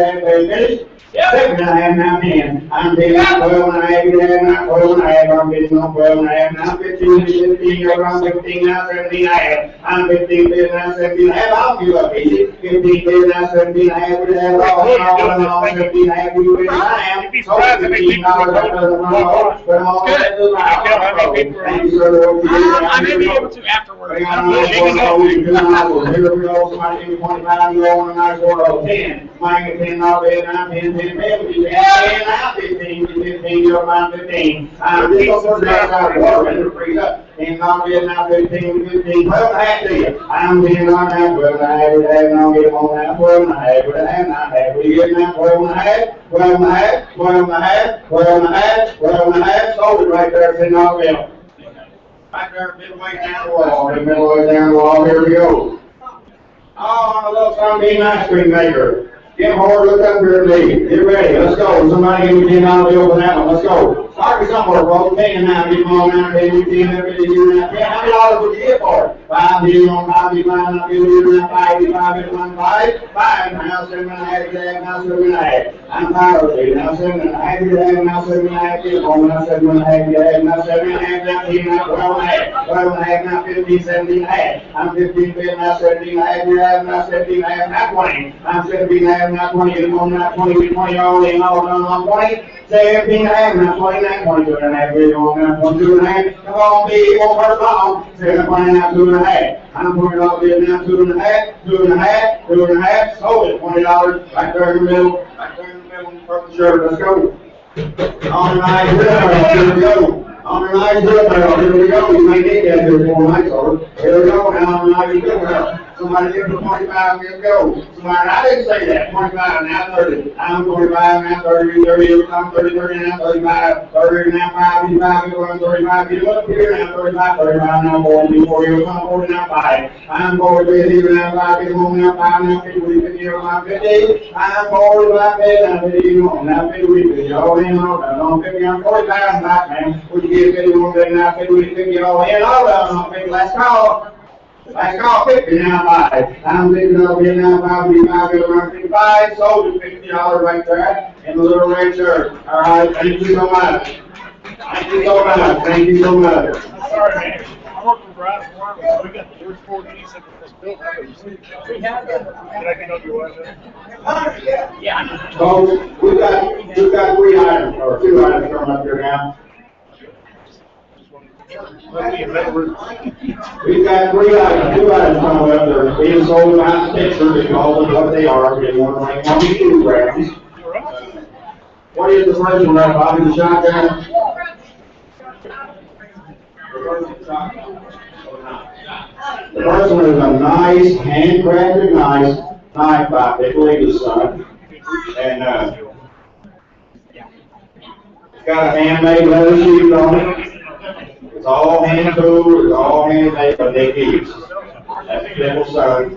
have, finish. Second and a half, now 10. I'm bidding on 12 and a half, you have now 12 and a half. I'm bidding on 12 and a half, now 15, 15, you're around 15, now 17 and a half. I'm 15, bidding now 17 and a half. I'll give up easy. 15, bidding now 17 and a half. We have all 17 and a half. You win I am. So $15 after the month. Put them all into the house. Thank you, sir. I may be able to afterwards. Here we go. Somebody give me 25. You want a nice order of 10. Somebody get $10 bid, 9, 10, 10, 10, 10, now 15, 15, you're around 15. I'm just going to put that out of water and it'll freeze up. And I'll get now 15, 15, 12 and a half to you. I'm being on that 12 and a half, and I'll get on that 12 and a half, with a half, not half. We get now 12 and a half, 12 and a half, 12 and a half, 12 and a half, 12 and a half, sold it right there, $10 bill. Right there, midway down the wall, midway down the wall, here we go. Oh, look, I'm being an ice cream maker. Get hard, look up here at me. Get ready, let's go. Somebody give me $10 bill for that one, let's go. Start me somewhere, folks. Pay now, get them all now, pay me 10, every year now. Yeah, how many dollars would you get for it? 5 million on 5, 5, now, 5, 5, 5, 5, now 7 and a half, now 7 and a half. I'm tired of it, now 7 and a half, now 7 and a half, get home, now 7 and a half, now 7 and a half, now 10, now 12 and a half, 12 and a half, now 15, 17 and a half. I'm 15, now 17 and a half, now 17 and a half, now 20. I'm 17 and a half, now 20, get home, now 20, 20, all in, all done on 20. 17 and a half, now 29, 22 and a half, get home, now 22 and a half. Come on, B, it won't hurt long. 7, 20, now 2 and a half. I'm putting it all in now, 2 and a half, 2 and a half, 2 and a half, sold it, $20, right there in the middle, right there in the middle, purple shirt, let's go. On the nice river, here we go. On the nice river, here we go. You may need that here for nights, over. Here we go, now on the nice river. Somebody give me 25, let's go. Somebody, I didn't say that, 25, now 30. I'm 25, now 30, 30, I'm 30, 30, now 35, 30, now 5, 55, 35, get up here, now 35, 35, now 40, 40, I'm 40, now 5. I'm 40, 50, now 5, get home, now 5, now 50, 50, now 50. I'm 40, now 50, now 50, now 50, 50, all in, all done, on 50, I'm 40,000 back, man. Would you get 50, now 50, 50, all in, all done, on 50, last call. I call 50 now 5. I'm thinking of it now 55, around 55, sold it $50 right there in the little red shirt. All right, thank you so much. Thank you so much. Thank you so much. Sorry, man. I work with Broadband. We got the first 4 keys that was built. We have that. Did I get on your website? Yeah. So we've got 3 items or 2 items coming up here now. We've got 3 items, 2 items coming up there being sold behind the picture because of what they are. We want to bring 1 kilograms. What is the first one, Bobby? The shotgun? The first one is a nice, handcrafted, nice knife by Pickle Son. And it's got a handmade leather sheath on it. It's all hand tooled, it's all handmade, but they keep. That's Pickle Son.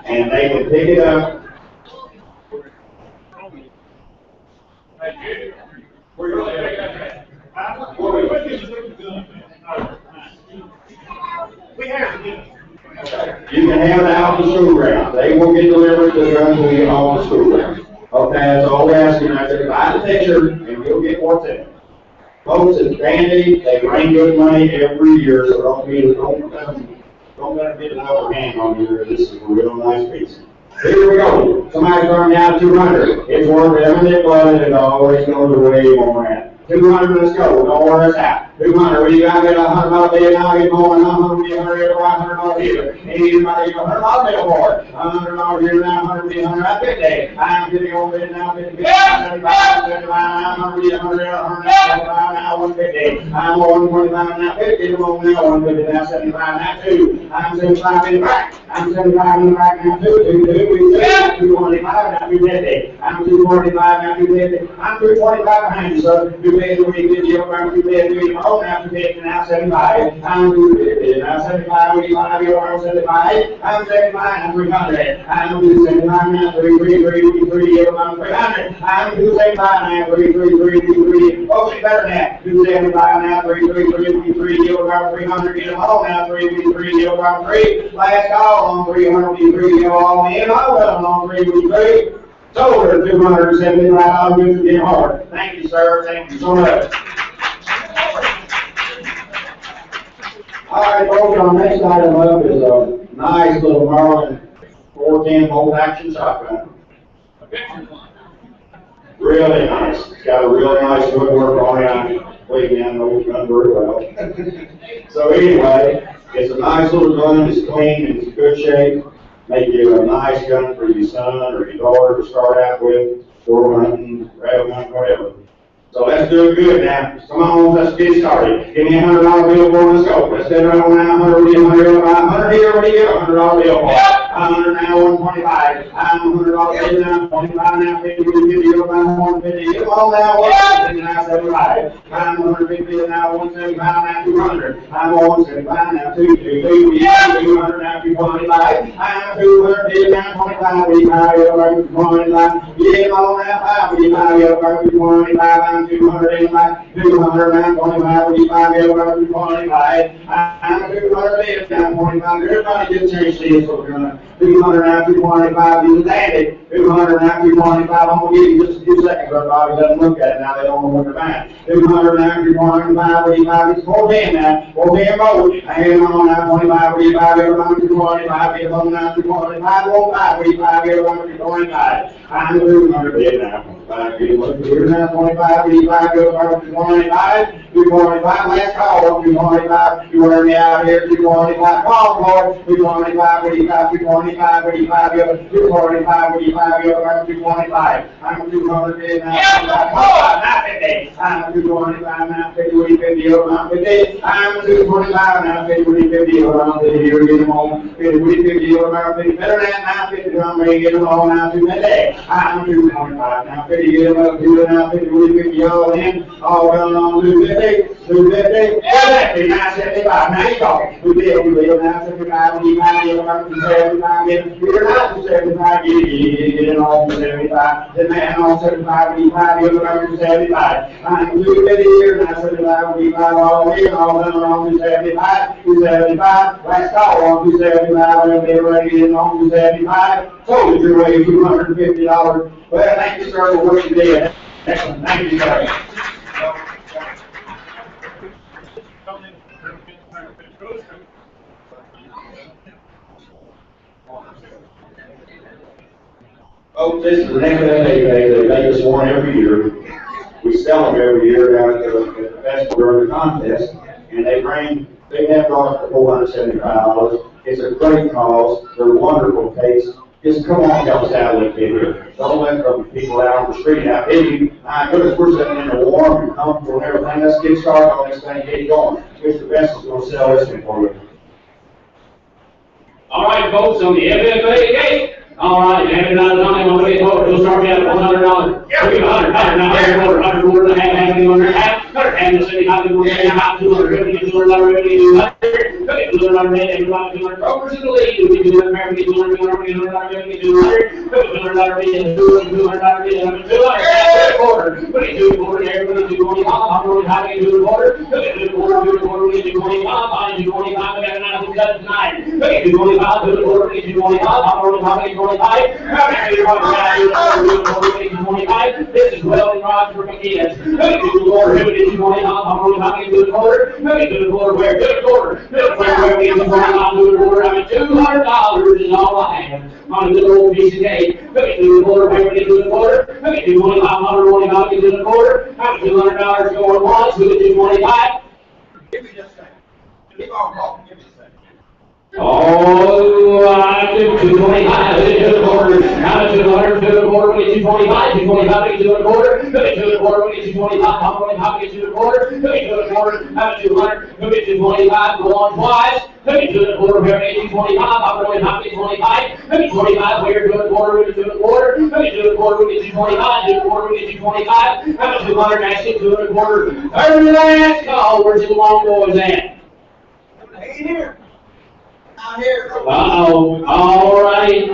And they can pick it up. You can have it out the school grounds. They will get delivered to the guns when we get home the school grounds. Okay, that's all we're asking. I said, buy the picture and we'll get what's in it. Folks, it's dandy. They bring good money every year, so don't let it get an upper hand on you. This is a real nice piece. Here we go. Somebody turned down 200. It's worth everything but it always goes away more than 200, let's go. Don't wear us out. 200, when you got to get $100 bill, now get more than $100, $500 bill. Anybody get $100 bill for it? $100 here, now $100, $150. I'm 50 over there, now 50, 75, 75, I'm 100, 100, 175, now 150. I'm 125, now 50, now 150, now 75, now 2. I'm 75 in the back. I'm 75 in the back, now 2, 225, now 250. I'm 245, now 250. I'm 225 behind you, sir. 250, 250, now 250, now 75. I'm 250, now 75, 85, you're 75. I'm 75, now 300. I'm 275, now 333, you're 300. I'm 275, now 333. Oh, it's better than that. 275, now 333, you're 300. Get them all now, 333, you're 3. Last call on 303, you're all in. All of them on 333. Total $275 getting hard. Thank you, sir. Thank you so much. All right, folks, our next item up is a nice little Marlin 410 volt action shotgun. Really nice. It's got a really nice woodwork on it. I'm waiting on those gun very well. So anyway, it's a nice little gun. It's clean and it's in good shape. Make you a nice gun for your son or your daughter to start out with, squirrel hunting, rabbit hunting, whatever. So let's do it good now. Come on, let's get started. Give me a $100 bill for let's go. Let's set it around now. 100 here, 100 here, what do you get? $100 bill for it. 100 now, 125. I'm $100 bill now, 25 now, 50, 50, 150. Come on now, 150 now, 75. I'm 150 now, 175 now, 200. I'm 175 now, 250, 200 now, 225. I'm 200 now, 25, 25, 25. Get on now, 5, 25, 25. 200 and 200 and 25, 45, 25. I'm 200 and 25. Everybody get a chance to see this over here. 200 and 225. You dandy. 200 and 225. I'm going to give you just a few seconds. Everybody doesn't look at it now. They don't know what they're buying. 200 and 225, 45. It's 410 now. 410 more. Hang on now. 25, 45, 225. Get on now. 225, 45, 225. I'm 200 now. 25, 25, go to 25, 225, last call, 225, you heard me out here, 225, call for 225, 45, 225, 45, 245, 45, 225, I'm 200 now, 50, I'm 225 now, 50, 50, around 50, I'm 225 now, 50, 50, around 50, you're getting home, 50, 50, around 50, better than now, 50, I'm ready to get them all now, 250, I'm 225 now, 50, get them up, 2 now, 50, 50, all in, all done on 250, 250, 975, now you talking, we live, now 75, we might get around 275, we're not 275, get it on 275, the man on 75, we might get around 275, I'm 250 here, now 75, we might all in, all done on 275, 275, last call on 275, we'll be ready to get on 275, told you way $250, well, thank you, sir, for what you did. Excellent, thank you, sir. Folks, this is the name of the day. They make us one every year. We sell them every year down at the festival during the contest, and they have brought $475. It's a great cause. They're wonderful cakes. Just come on, help us out a little bit here. Don't let the people out on the street out hitting. My goodness, we're sitting in the warm and comfortable and everything. Let's get started on this thing, get it going. Mr. Best is going to sell this thing for you. All right, folks, on the FFA gate. All right, $100 on him. We'll start me out at $100. $100, $100, half, and the city, $200, brokers in the lead, we do American $200, this is well and Rod for McKeon. Good Lord, who did you want to how many do the quarter? Good Lord, where? Good quarter. Where we do the quarter? I mean, $200 is all I have on a little old piece of cake. Do the quarter, where we do the quarter? Do 25, how many do the quarter? How much $200 going once? Who did you 25? Give me just a second. Keep on talking. Give me a second. Oh, I do 225, to the quarter. How much 200 to the quarter? We get 225, 225, to the quarter. To the quarter, we get 225. How many to the quarter? To the quarter. How much 200? We get 225. Go on twice. To the quarter, where we get 225. How many 25? 25. Where to the quarter? We get to the quarter. To the quarter, we get 225. To the quarter, we get 225. How much 200? Actually, to the quarter. Third last call. Where's the long boys at? Hey, here. Uh-oh. All right.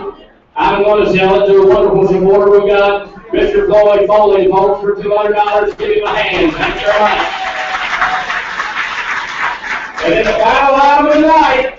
I'm going to sell it to a wonderful supporter we've got, Mr. Floyd Foley, folks, for $200. Give him a hand. Thanks very much. And then the final item of the night.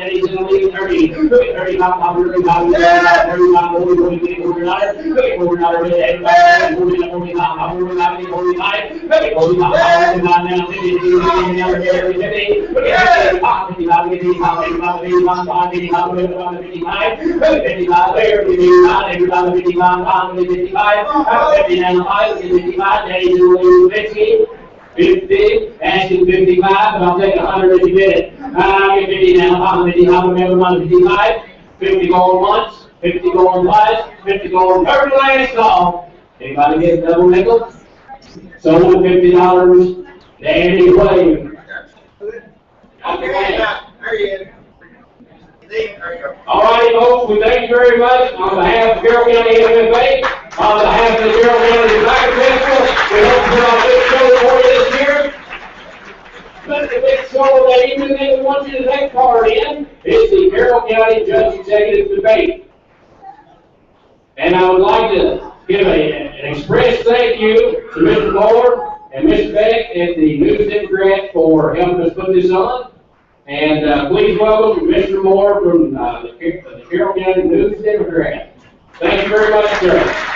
Daddy's in the lead 30. Look at 35, 35, 35, 40, 40, 49. Look at 49, everybody, 49, 49, 49, 49. Look at 45, 49, now 50, 50, now 50, 50. Look at 55, 55, 55, 55, 55, 55, 55, 55. Look at 55, there, 55, everybody, 55, 55, 59, 55, Daddy's in the lead 50. 50, asking 55, but I'll take 100 if you get it. I'll get 50 now, I'm 50, I'm 55, 50 going once, 50 going twice, 50 going third last call. Anybody get double nickel? Sold $50, Danny Wade. Okay. All right, folks, we thank you very much on behalf of Carroll County FFA, on behalf of the Carroll County Black Festival. We hope to put on a big show for you this year. But the big show that even they want you to take part in is the Carroll County Judge Executive Debate. And I would like to give an express thank you to Mr. Moore and Mr. Beck at the News Democrat for helping us put this on. And please welcome Mr. Moore from the Carroll County News Democrat. Thank you very much, sir.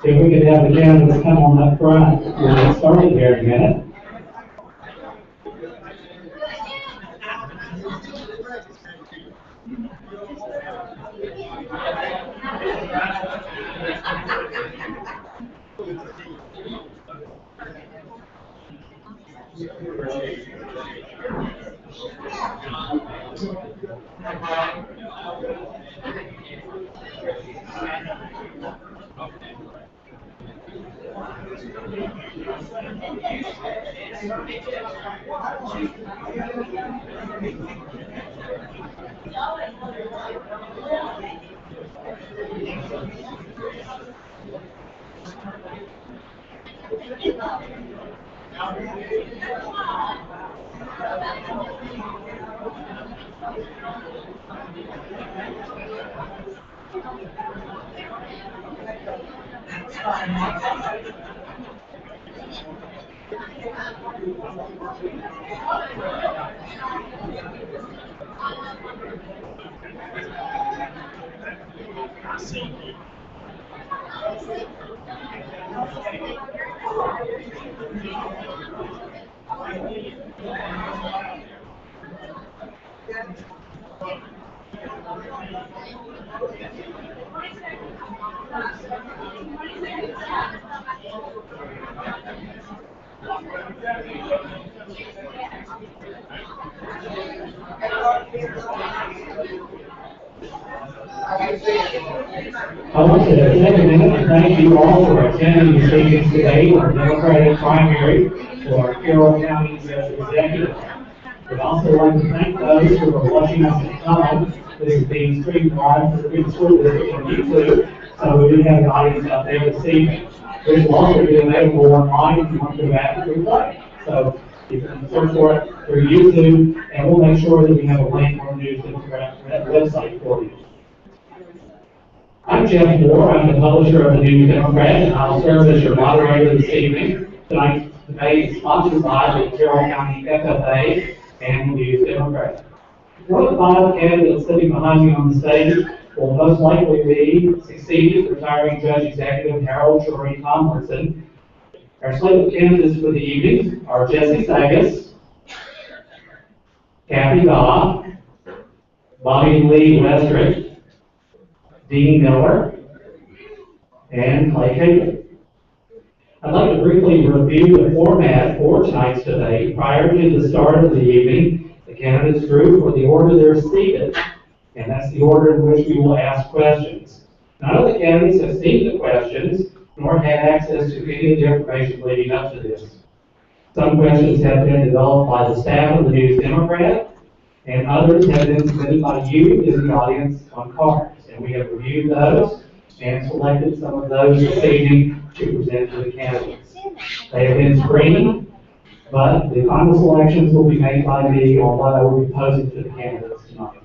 If we could have the candidates come on up front, we'll get started here in a minute. I want to take a minute to thank you all for attending this evening today, our Democratic primary for our Carroll County Executive. We'd also like to thank those who are watching us at home. This is being streamed live for the school district on YouTube, so we do have an audience out there this evening. This will also be available online if you want to go back and replay. So you can search for it through YouTube, and we'll make sure that we have a link on the News Democrat website for you. I'm Jeff Moore. I'm the publisher of the News Democrat, and I'll serve as your moderator this evening. Tonight's debate is sponsored by the Carroll County FFA and the News Democrat. One of the five candidates sitting behind me on the stage will most likely be succeeded retiring Judge Executive Harold Shorey Tomlinson. Our slate of candidates for the evening are Jesse Sagas, Kathy Baugh, Bobby Lee Westrick, Dean Miller, and Clay Cagle. I'd like to briefly review the format for tonight's debate. Prior to the start of the evening, the candidates drew for the order they're seated, and that's the order in which we will ask questions. None of the candidates have seen the questions, nor had access to any of the information leading up to this. Some questions have been developed by the staff of the News Democrat, and others have been submitted by you in the audience on cards. And we have reviewed those and selected some of those this evening to present to the candidates. They have been screened, but the final selections will be made by me on what I will be posing to the candidates tonight.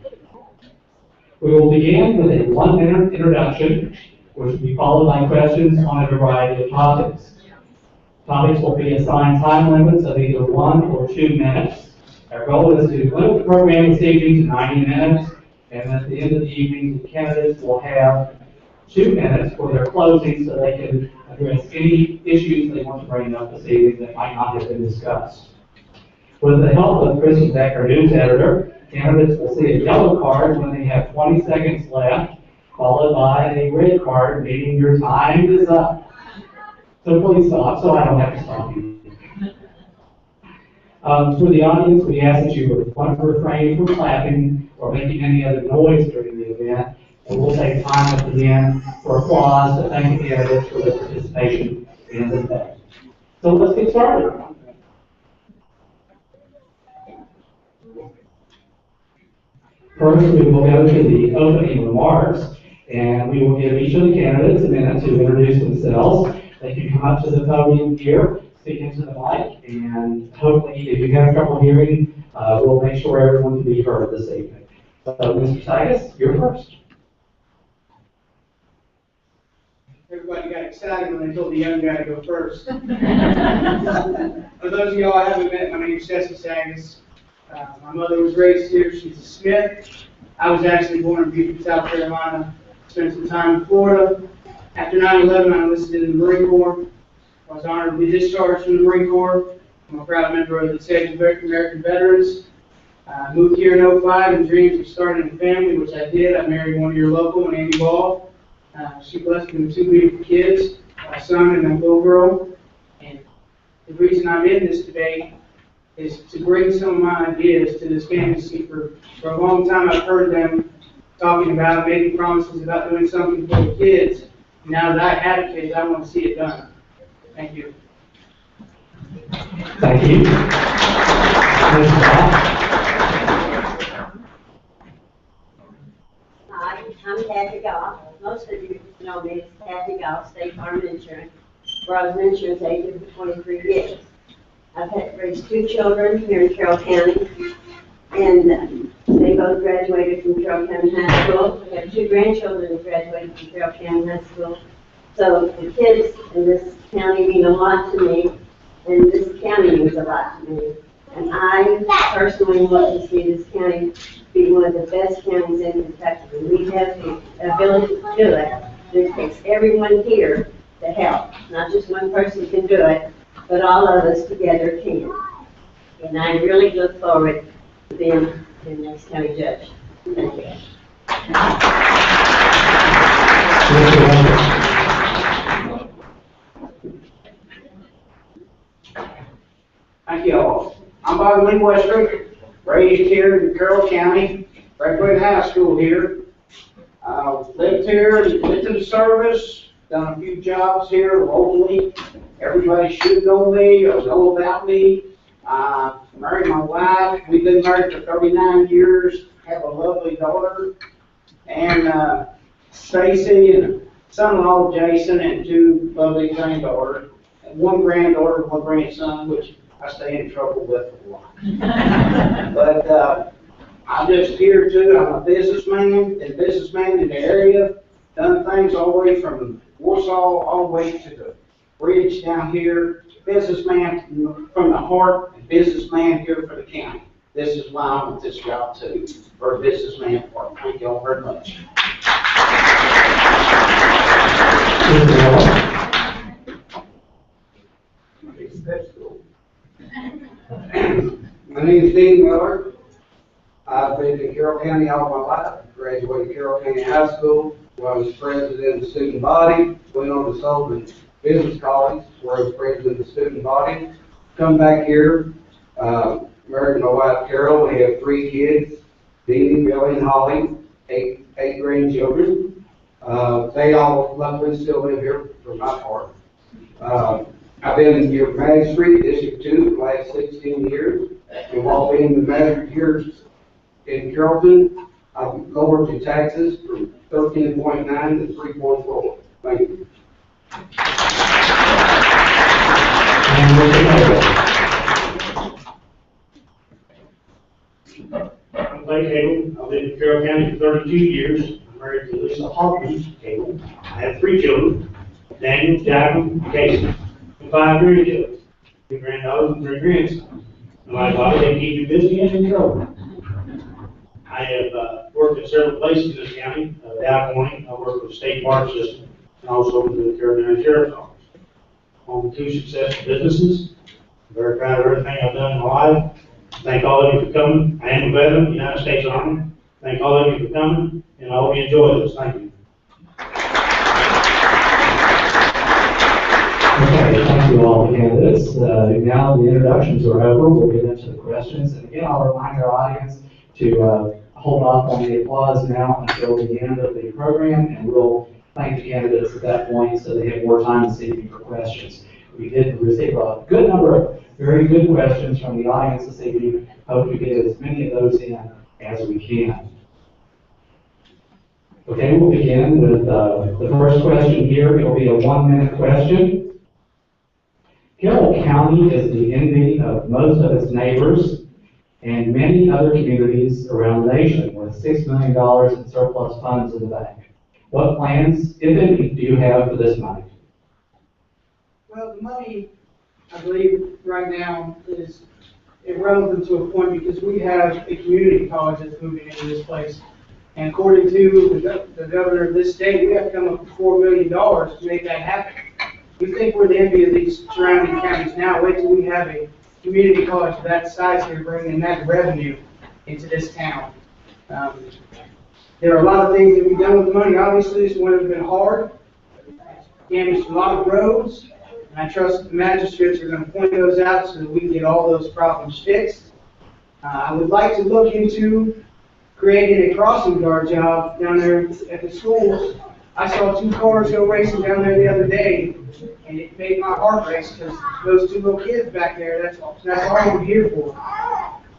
We will begin with a 1-minute introduction, which will be followed by questions on a variety of topics. Topics will be assigned time limits of either 1 or 2 minutes. Our goal is to limit the program this evening to 90 minutes, and at the end of the evening, the candidates will have 2 minutes for their closing so they can address any issues they want to bring up this evening that might not have been discussed. With the help of Kristen Beck, our news editor, candidates will see a yellow card when they have 20 seconds left, followed by a red card, meaning your time is up. So please stop, so I don't have to stop you. For the audience, we ask that you refrain from clapping or making any other noise during the event, and we'll take time at the end for applause to thank the candidates for their participation in the day. So let's get started. First, we will go to the opening remarks, and we will give each of the candidates a minute to introduce themselves. They can come up to the podium here, speak into the mic, and hopefully, if you have trouble hearing, we'll make sure everyone can be heard this evening. So, Mr. Titus, you're first. Everybody got excited when they told the young guy to go first. For those of y'all I haven't met, my name is Jesse Sagas. My mother was raised here. She's a Smith. I was actually born in Beaufort, South Carolina. Spent some time in Florida. After 9/11, I enlisted in the Marine Corps. I was honored to be discharged from the Marine Corps. I'm a proud member of the Disabled American Veterans. I moved here in 05 and dreamed of starting a family, which I did. I married one of your local, Andy Ball. She blessed me with 2 beautiful kids, a son and a little girl. And the reason I'm in this debate is to bring some of my ideas to this fantasy. For a long time, I've heard them talking about making promises about doing something for the kids. Now that I have kids, I want to see it done. Thank you. Thank you. Hi, I'm Kathy Goff. Most of you know me as Kathy Goff, State Farm Insurance, where I was an insurance agent for 23 years. I've raised 2 children here in Carroll County, and they both graduated from Carroll County High School. We have 2 grandchildren who graduated from Carroll County High School. So the kids in this county mean a lot to me, and this county means a lot to me. And I personally want to see this county be one of the best counties in Kentucky. And we have the ability to do it. It takes everyone here to help. Not just one person can do it, but all of us together can. And I really look forward to being the next county judge. Thank you. Thank you all. I'm Bobby Lee Westbrook, raised here in Carroll County, graduated high school here. Lived here, went to the service, done a few jobs here locally. Everybody should know me or know about me. Married my wife. We've been married for 39 years. Have a lovely daughter. And Stacy and son-in-law Jason and 2 lovely granddaughters. And 1 granddaughter, 1 grandson, which I stay in trouble with a lot. But I'm just here too. I'm a businessman in the area. Done things all the way from Warsaw all the way to the bridge down here. Businessman from the heart and businessman here for the county. This is why I'm at this job too, for a businessman part. Thank you all very much. My name is Dean Miller. I've been in Carroll County all my life. Graduated Carroll County High School, where I was president of the student body. Went on to Sullivan Business College, where I was president of the student body. Come back here, married my wife Carroll. We have 3 kids, Deanie, Billy, and Holly. 8 grandchildren. They all luckily still live here for my part. I've been in your magistrate, District 2, for the last 16 years. And while being the magistrate here in Carrollton, I've lowered your taxes from 13.9 to 3.4. Thank you. And Mr. Carroll. I'm Clay Carroll. I've lived in Carroll County for 32 years. I'm married to Lisa Hawkins Carroll. I have 3 children, Daniel, Jacqueline, and Casey, and 5 grandchildren, 2 granddaughters and 3 grandsons. And like Bobby, they keep you busy and in trouble. I have worked at several places in this county, Dow County. I work with the state park system, and also with the Carroll County Sheriff's Office. I own 2 successful businesses. I'm very proud of everything I've done in my life. Thank all of you for coming. I am a veteran of the United States Army. Thank all of you for coming, and I hope you enjoy this. Thank you. Okay, thank you all the candidates. Now the introductions are over. We'll get into the questions. And again, I'll remind our audience to hold off on the applause now until the end of the program, and we'll thank the candidates at that point so they have more time this evening for questions. We did receive a good number of very good questions from the audience this evening. Hope to get as many of those in as we can. Okay, we'll begin with the first question here. It'll be a 1-minute question. Carroll County is the envy of most of its neighbors and many other communities around the nation with $6 million in surplus funds in the bank. What plans, if any, do you have for this money? Well, the money, I believe, right now is irrelevant to a point because we have a community college that's moving into this place. And according to the governor of this state, we have to come up with $4 million to make that happen. We think we're the envy of these surrounding counties now. Wait till we have a community college of that size here bringing that revenue into this town. There are a lot of things that we've done with the money. Obviously, this one has been hard. Damaged a lot of roads. And I trust the magistrates are going to point those out so that we can get all those problems fixed. I would like to look into creating a crossing guard job down there at the schools. I saw 2 cars go racing down there the other day, and it made my heart race because those 2 little kids back there, that's all I'm here for.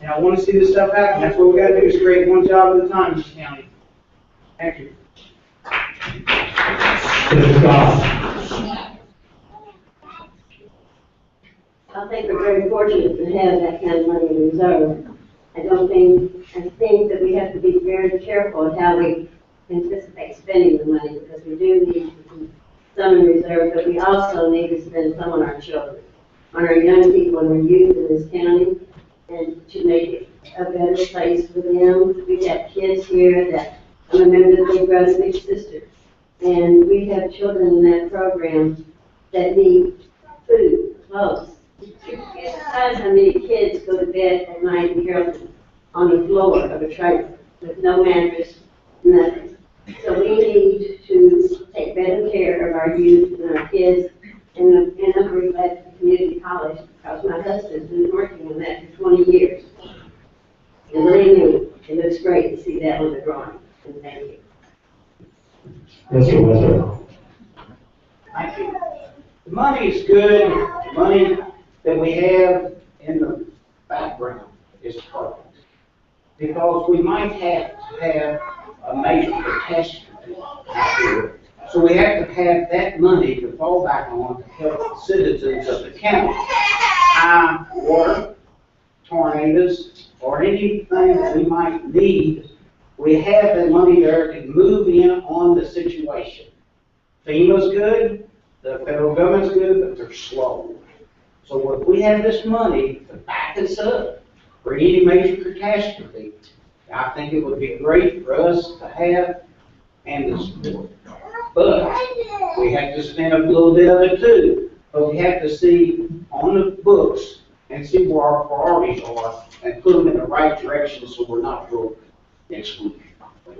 And I want to see this stuff happen. That's what we got to do is create one job at a time in this county. Thank you. I think we're very fortunate to have that kind of money in reserve. I think that we have to be very careful of how we anticipate spending the money because we do need to keep some in reserve, but we also need to spend some on our children, on our young people and our youth in this county, and to make it a better place for them. We have kids here that I'm a member of the Big Brother Big Sister, and we have children in that program that need food, clothes. Sometimes how many kids go to bed at night in Carrollton on the floor of a trailer with no mattress, nothing. So we need to take better care of our youth and our kids, and I'm very glad for the community college because my husband's been working on that for 20 years. And believe me, it looks great to see that on the drawing. And thank you. Mr. Wizard. Thank you. The money is good. The money that we have in the background is perfect. Because we might have to have a major catastrophe out here. So we have to have that money to fall back on to help the citizens of the county. Water, tornadoes, or anything that we might need, we have that money there to move in on the situation. FEMA's good, the federal government's good, but they're slow. So if we have this money to back us up for any major catastrophe, I think it would be great for us to have and to support. But we have to spend a little bit of it too. But we have to see on the books and see where our priorities are and put them in the right direction so we're not broke next week.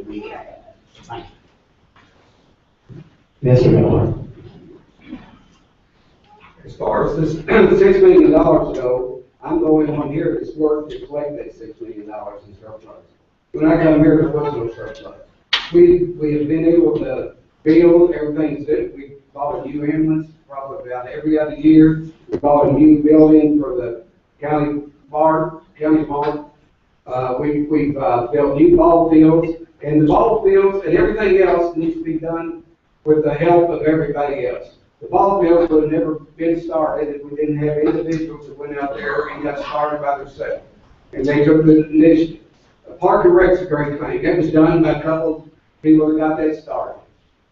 We have that. Thank you. Mr. Miller. As far as this $6 million go, I'm going on here this work to collect that $6 million in surplus. When I come here, there was no surplus. We have been able to build everything that we bought a new ambulance probably about every other year. We bought a new building for the county barn. We've built new ball fields, and the ball fields and everything else needs to be done with the help of everybody else. The ball fields would have never been started if we didn't have individuals that went out there and got started by themselves. And they took the initiative. Park and Rec's a great thing. It was done by a couple people that got that started.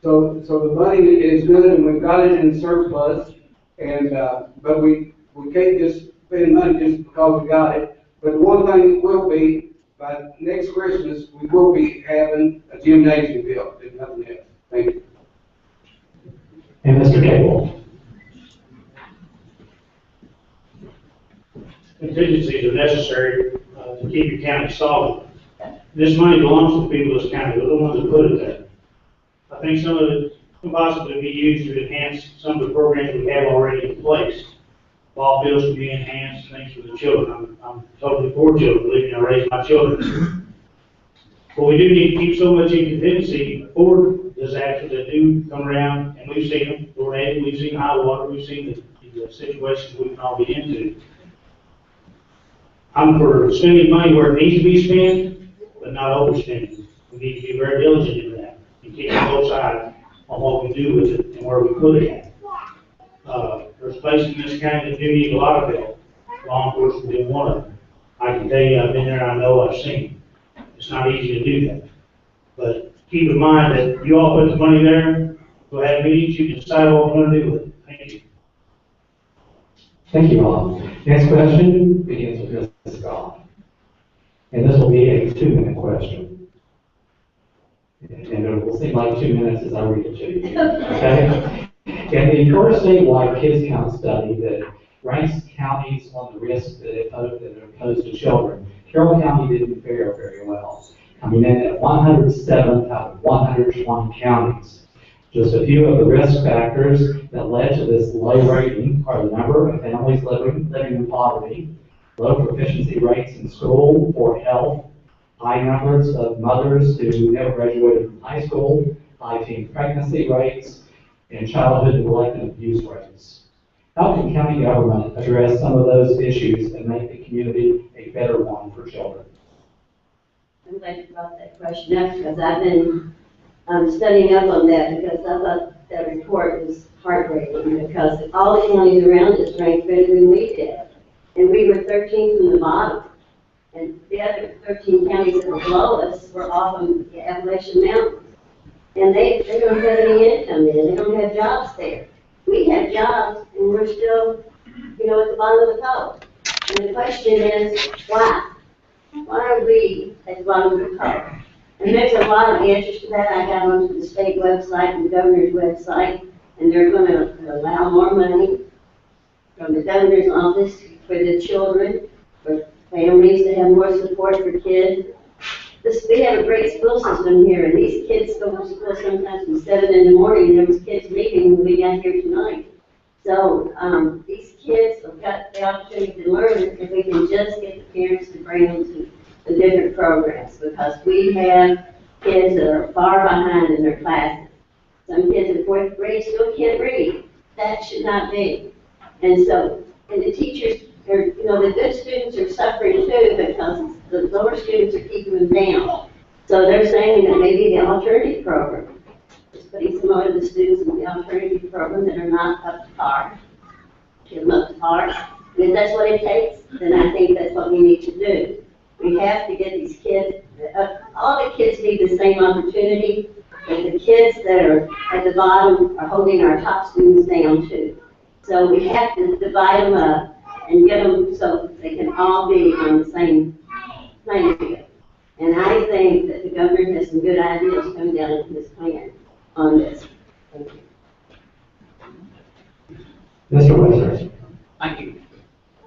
So the money is good, and we've got it in surplus, and, but we can't just spend money just because we got it. But the one thing will be, by next Christmas, we will be having a gymnasium built, if nothing else. Thank you. And Mr. Cable. Contingencies are necessary to keep your county solid. This money belongs to the people of this county, they're the ones that put it there. I think some of it can possibly be used to enhance some of the programs we have already in place. Ball fields can be enhanced, things for the children. I'm totally for children, believe me, I raised my children. But we do need to keep so much in contingency for disasters that do come around, and we've seen them, tornado, we've seen high water, we've seen the situations we can all get into. I'm for spending money where it needs to be spent, but not overspending. We need to be very diligent in that, and keep both sides on what we do with it and where we put it at. There's places in this county that do need a lot of help. Law enforcement being one of them. I can tell you, I've been there, I know, I've seen. It's not easy to do that. But keep in mind that you all put the money there, go ahead and meetings, you can decide what we're going to do with it. Thank you. Thank you, Bob. Next question begins with Ms. Scott. And this will be a 2-minute question. And it will seem like 2 minutes as I read it to you. Okay? In the first statewide kids count study that ranks counties on the risks that are posed to children, Carroll County didn't fare very well. Coming in at 107th out of 120 counties. Just a few of the risk factors that led to this low rating are the number of families living in poverty, low proficiency rates in school or health, high numbers of mothers who never graduated from high school, high teen pregnancy rates, and childhood neglect and abuse rates. How can county government address some of those issues and make the community a better one for children? I'm glad you brought that question up because I've been studying up on that because I thought that report was heartbreaking because all the counties around us ranked better than we did. And we were 13th from the bottom. And the other 13 counties that were below us were off on the Appalachian Mountains. And they don't have any income there. They don't have jobs there. We have jobs and we're still, at the bottom of the pole. And the question is, why? Why are we at the bottom of the pole? And there's a lot of answers to that. I got onto the state website and the governor's website, and they're going to allow more money from the governor's office for the children, for families to have more support for kids. We have a great school system here, and these kids go to school sometimes from 7 in the morning. There was kids leaving when we got here tonight. So these kids have got the opportunity to learn if we can just get the parents to bring them to the different programs, because we have kids that are far behind in their classes. Some kids in 4th grade still can't read. That should not be. And the teachers are, the good students are suffering too because the lower students are keeping them down. So they're saying that maybe the alternative program is putting some of the students in the alternative program that are not up to par. Get them up to par. And if that's what it takes, then I think that's what we need to do. We have to get these kids, all the kids need the same opportunity, but the kids that are at the bottom are holding our top students down too. So we have to divide them up and get them so they can all be on the same playing field. And I think that the governor has some good ideas coming down in his plan on this. Thank you. Mr. Wizard. Thank you.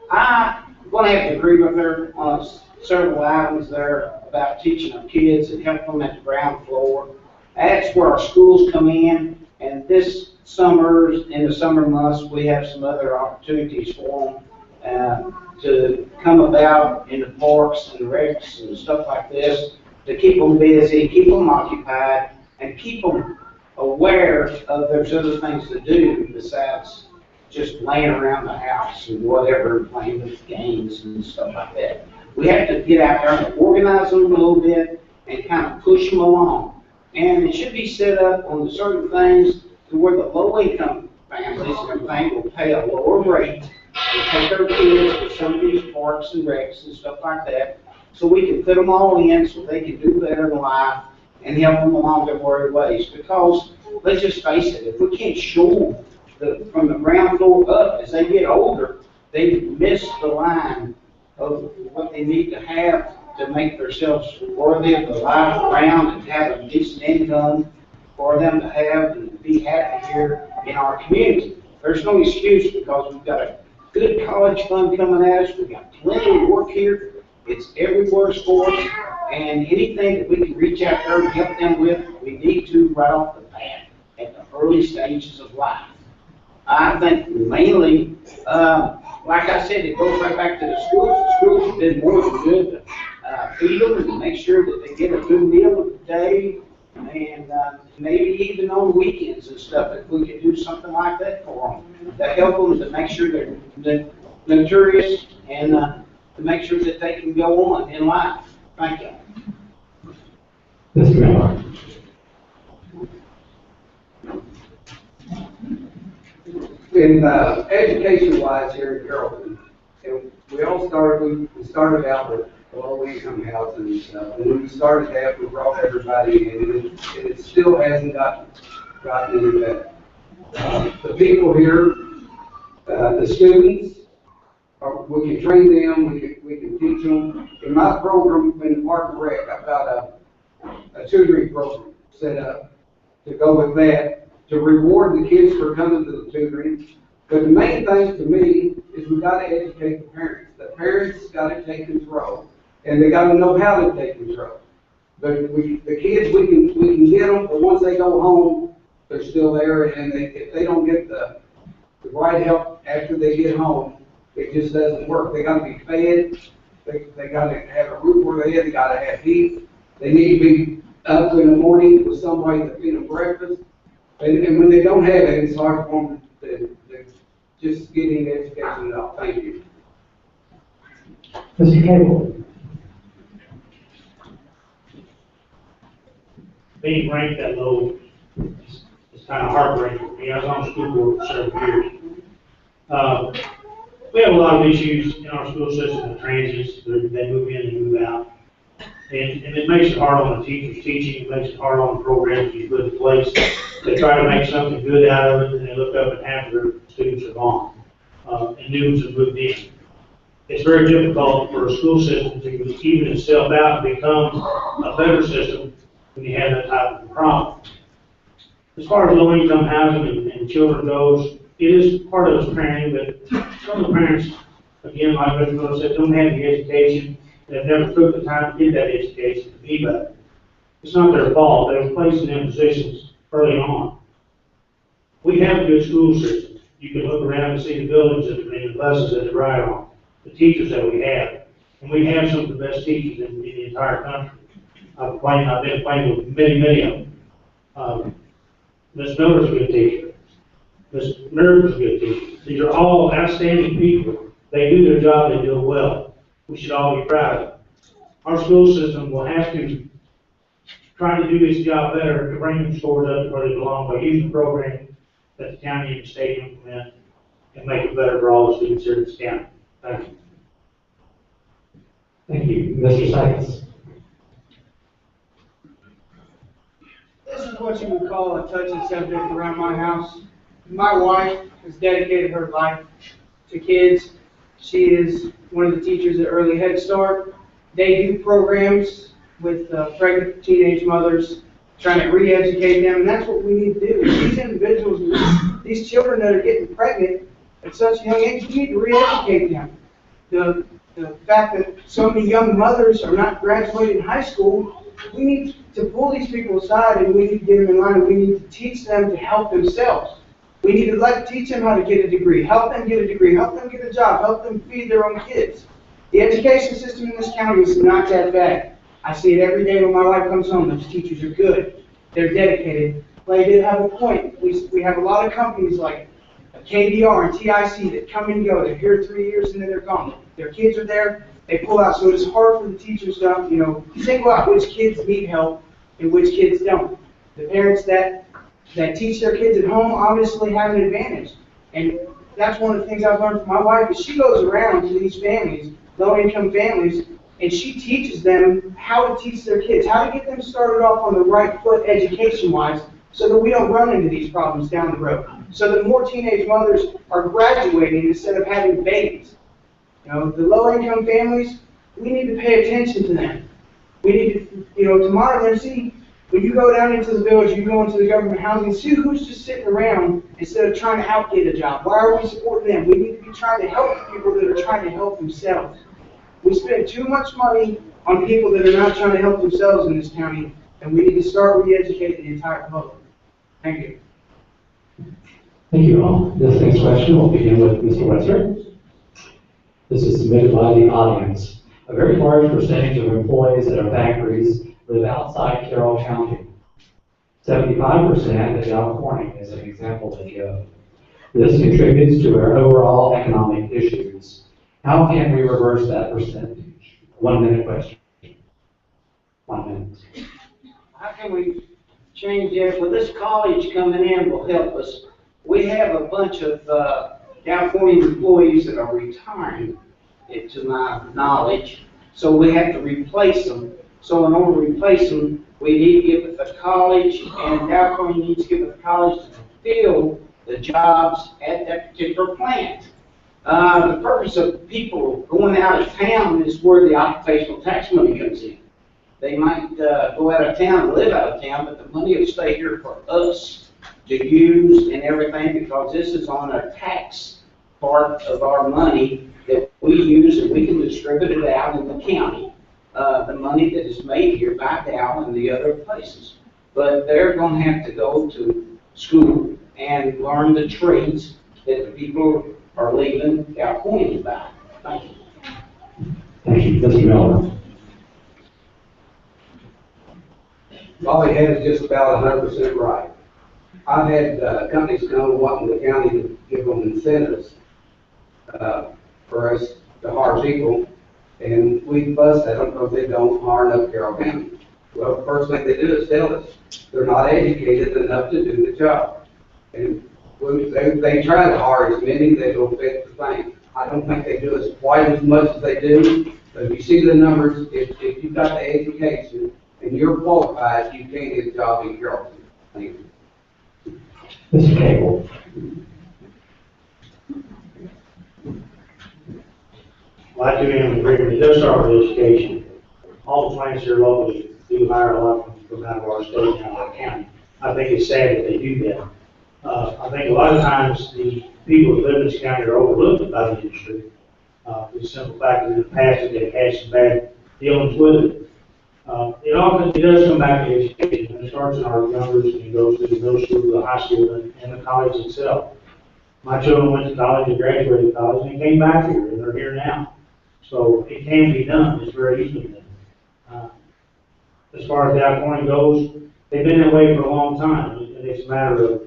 I'm going to have to agree with her on several items there about teaching our kids and helping them at the ground floor. That's where our schools come in, and this summer, in the summer months, we have some other opportunities for them to come about in the parks and recs and stuff like this, to keep them busy, keep them occupied, and keep them aware of there's other things to do besides just laying around the house and whatever, playing with games and stuff like that. We have to get out there and organize them a little bit and kind of push them along. And it should be set up on certain things to where the low income families and everything will pay a lower rate and take their kids to some of these parks and recs and stuff like that, so we can put them all in so they can do better in life and help them along their merry ways. Because let's just face it, if we can't show them from the ground floor up, as they get older, they miss the line of what they need to have to make themselves worthy of the life around and have a decent income for them to have and be happy here in our community. There's no excuse, because we've got a good college fund coming at us. We've got plenty of work here. It's everywhere's for us, and anything that we can reach out there and help them with, we need to right off the bat at the early stages of life. I think mainly, like I said, it goes right back to the schools. The schools have been more than good to feed them and make sure that they get a good meal of the day, and maybe even on weekends and stuff, if we could do something like that for them, to help them to make sure they're notorious and to make sure that they can go on in life. Thank you. Mr. Miller. In education-wise here in Carroll, we started out with low-income housing and stuff. And when we started that, we brought everybody in, and it still hasn't gotten any better. The people here, the students, we can train them, we can teach them. In my program, in the Park and Rec, I've got a tutoring program set up to go with that, to reward the kids for coming to the tutoring. But the main thing to me is we got to educate the parents. The parents got to take control, and they got to know how to take control. But the kids, we can get them, but once they go home, they're still there, and if they don't get the right help after they get home, it just doesn't work. They got to be fed. They got to have a roof over their head. They got to have heat. They need to be up in the morning with somebody to feed them breakfast. And when they don't have it, it's hard for them to just get any education at all. Thank you. Mr. Carroll. Being ranked that low is kind of heartbreaking for me. I was on the school board for several years. We have a lot of issues in our school system with transits. They move in and move out. And it makes it hard on the teachers teaching. It makes it hard on the programs you put in place. They try to make something good out of it, and they look up and half their students are gone. And new ones have moved in. It's very difficult for a school system to even itself out and become a better system when you have that type of problem. As far as low-income housing and children goes, it is part of its parenting, but some of the parents, again, like Mr. Miller said, don't have the education. They've never took the time to get that education to be better. It's not their fault. They were placed in them positions early on. We have a good school system. You can look around and see the buildings and the buses that they ride on, the teachers that we have. And we have some of the best teachers in the entire country. I've been playing with many of them. Ms. Miller's a good teacher. Ms. Nerv's a good teacher. These are all outstanding people. They do their job, they do it well. We should all be proud of it. Our school system will have to try to do its job better to bring them scores up to where they belong by using the program that the county and the state implement and make it better for all the students here in this county. Thank you. Thank you. Mr. Sykes. This is what you would call a touchy subject around my house. My wife has dedicated her life to kids. She is one of the teachers at Early Head Start. They do programs with pregnant teenage mothers, trying to re-educate them, and that's what we need to do. These individuals, these children that are getting pregnant at such a young age, we need to re-educate them. The fact that so many young mothers are not graduating high school, we need to pull these people aside and we need to get them in line, and we need to teach them to help themselves. We need to teach them how to get a degree, help them get a degree, help them get a job, help them feed their own kids. The education system in this county is not that bad. I see it every day when my wife comes home. Those teachers are good. They're dedicated. But I did have a point. We have a lot of companies like KBR and TIC that come and go. They're here 3 years and then they're gone. Their kids are there. They pull out. So it is hard for the teachers to, single out which kids need help and which kids don't. The parents that that teach their kids at home obviously have an advantage. And that's one of the things I've learned from my wife is she goes around to these families, low-income families, and she teaches them how to teach their kids, how to get them started off on the right foot education-wise so that we don't run into these problems down the road. So that more teenage mothers are graduating instead of having babies. You know, the low-income families, we need to pay attention to them. We need to, to monitor them. See, when you go down into the village, you go into the government housing, see who's just sitting around instead of trying to outget a job. Why are we supporting them? We need to be trying to help the people that are trying to help themselves. We spend too much money on people that are not trying to help themselves in this county, and we need to start re-educating the entire public. Thank you. Thank you all. This next question will begin with Mr. Webster. This is submitted by the audience. A very large percentage of employees at our factories live outside Carroll County. 75% of California is an example to give. This contributes to our overall economic issues. How can we reverse that percentage? 1 minute question. 1 minute. How can we change that? Well, this college coming in will help us. We have a bunch of California employees that are retiring, to my knowledge, so we have to replace them. So in order to replace them, we need to give it the college, and California needs to give it the college to fill the jobs at that particular plant. The purpose of people going out of town is where the occupational tax money comes in. They might go out of town and live out of town, but the money will stay here for us to use and everything, because this is on a tax part of our money that we use, and we can distribute it out in the county. The money that is made here by Dow and the other places. But they're going to have to go to school and learn the trades that the people are leaving California by. Thank you. Thank you. Mr. Miller. All he had is just about 100% right. I've had companies come wanting the county to give them incentives for us to hire people, and we fuss at them because they don't hire enough Carroll County. Well, the first thing they do is tell us they're not educated enough to do the job. And when they try to hire as many, they don't fit the thing. I don't think they do as quite as much as they do, but if you see the numbers, if you've got the education and you're qualified, you can get a job in Carroll. Thank you. Mr. Cable. Well, I do am in agreement. It does start with education. All the plants here locally do hire a lot from out of our state and out of our county. I think it's sad that they do that. I think a lot of times the people who live in this county are overlooked by the industry. For the simple fact that in the past they've had some bad dealings with it. It does come back to education. It starts in our youngers and it goes to the middle school, the high school, and the college itself. My children went to college and graduated college and came back here, and they're here now. So it can be done. It's very easily done. As far as California goes, they've been that way for a long time. And it's a matter of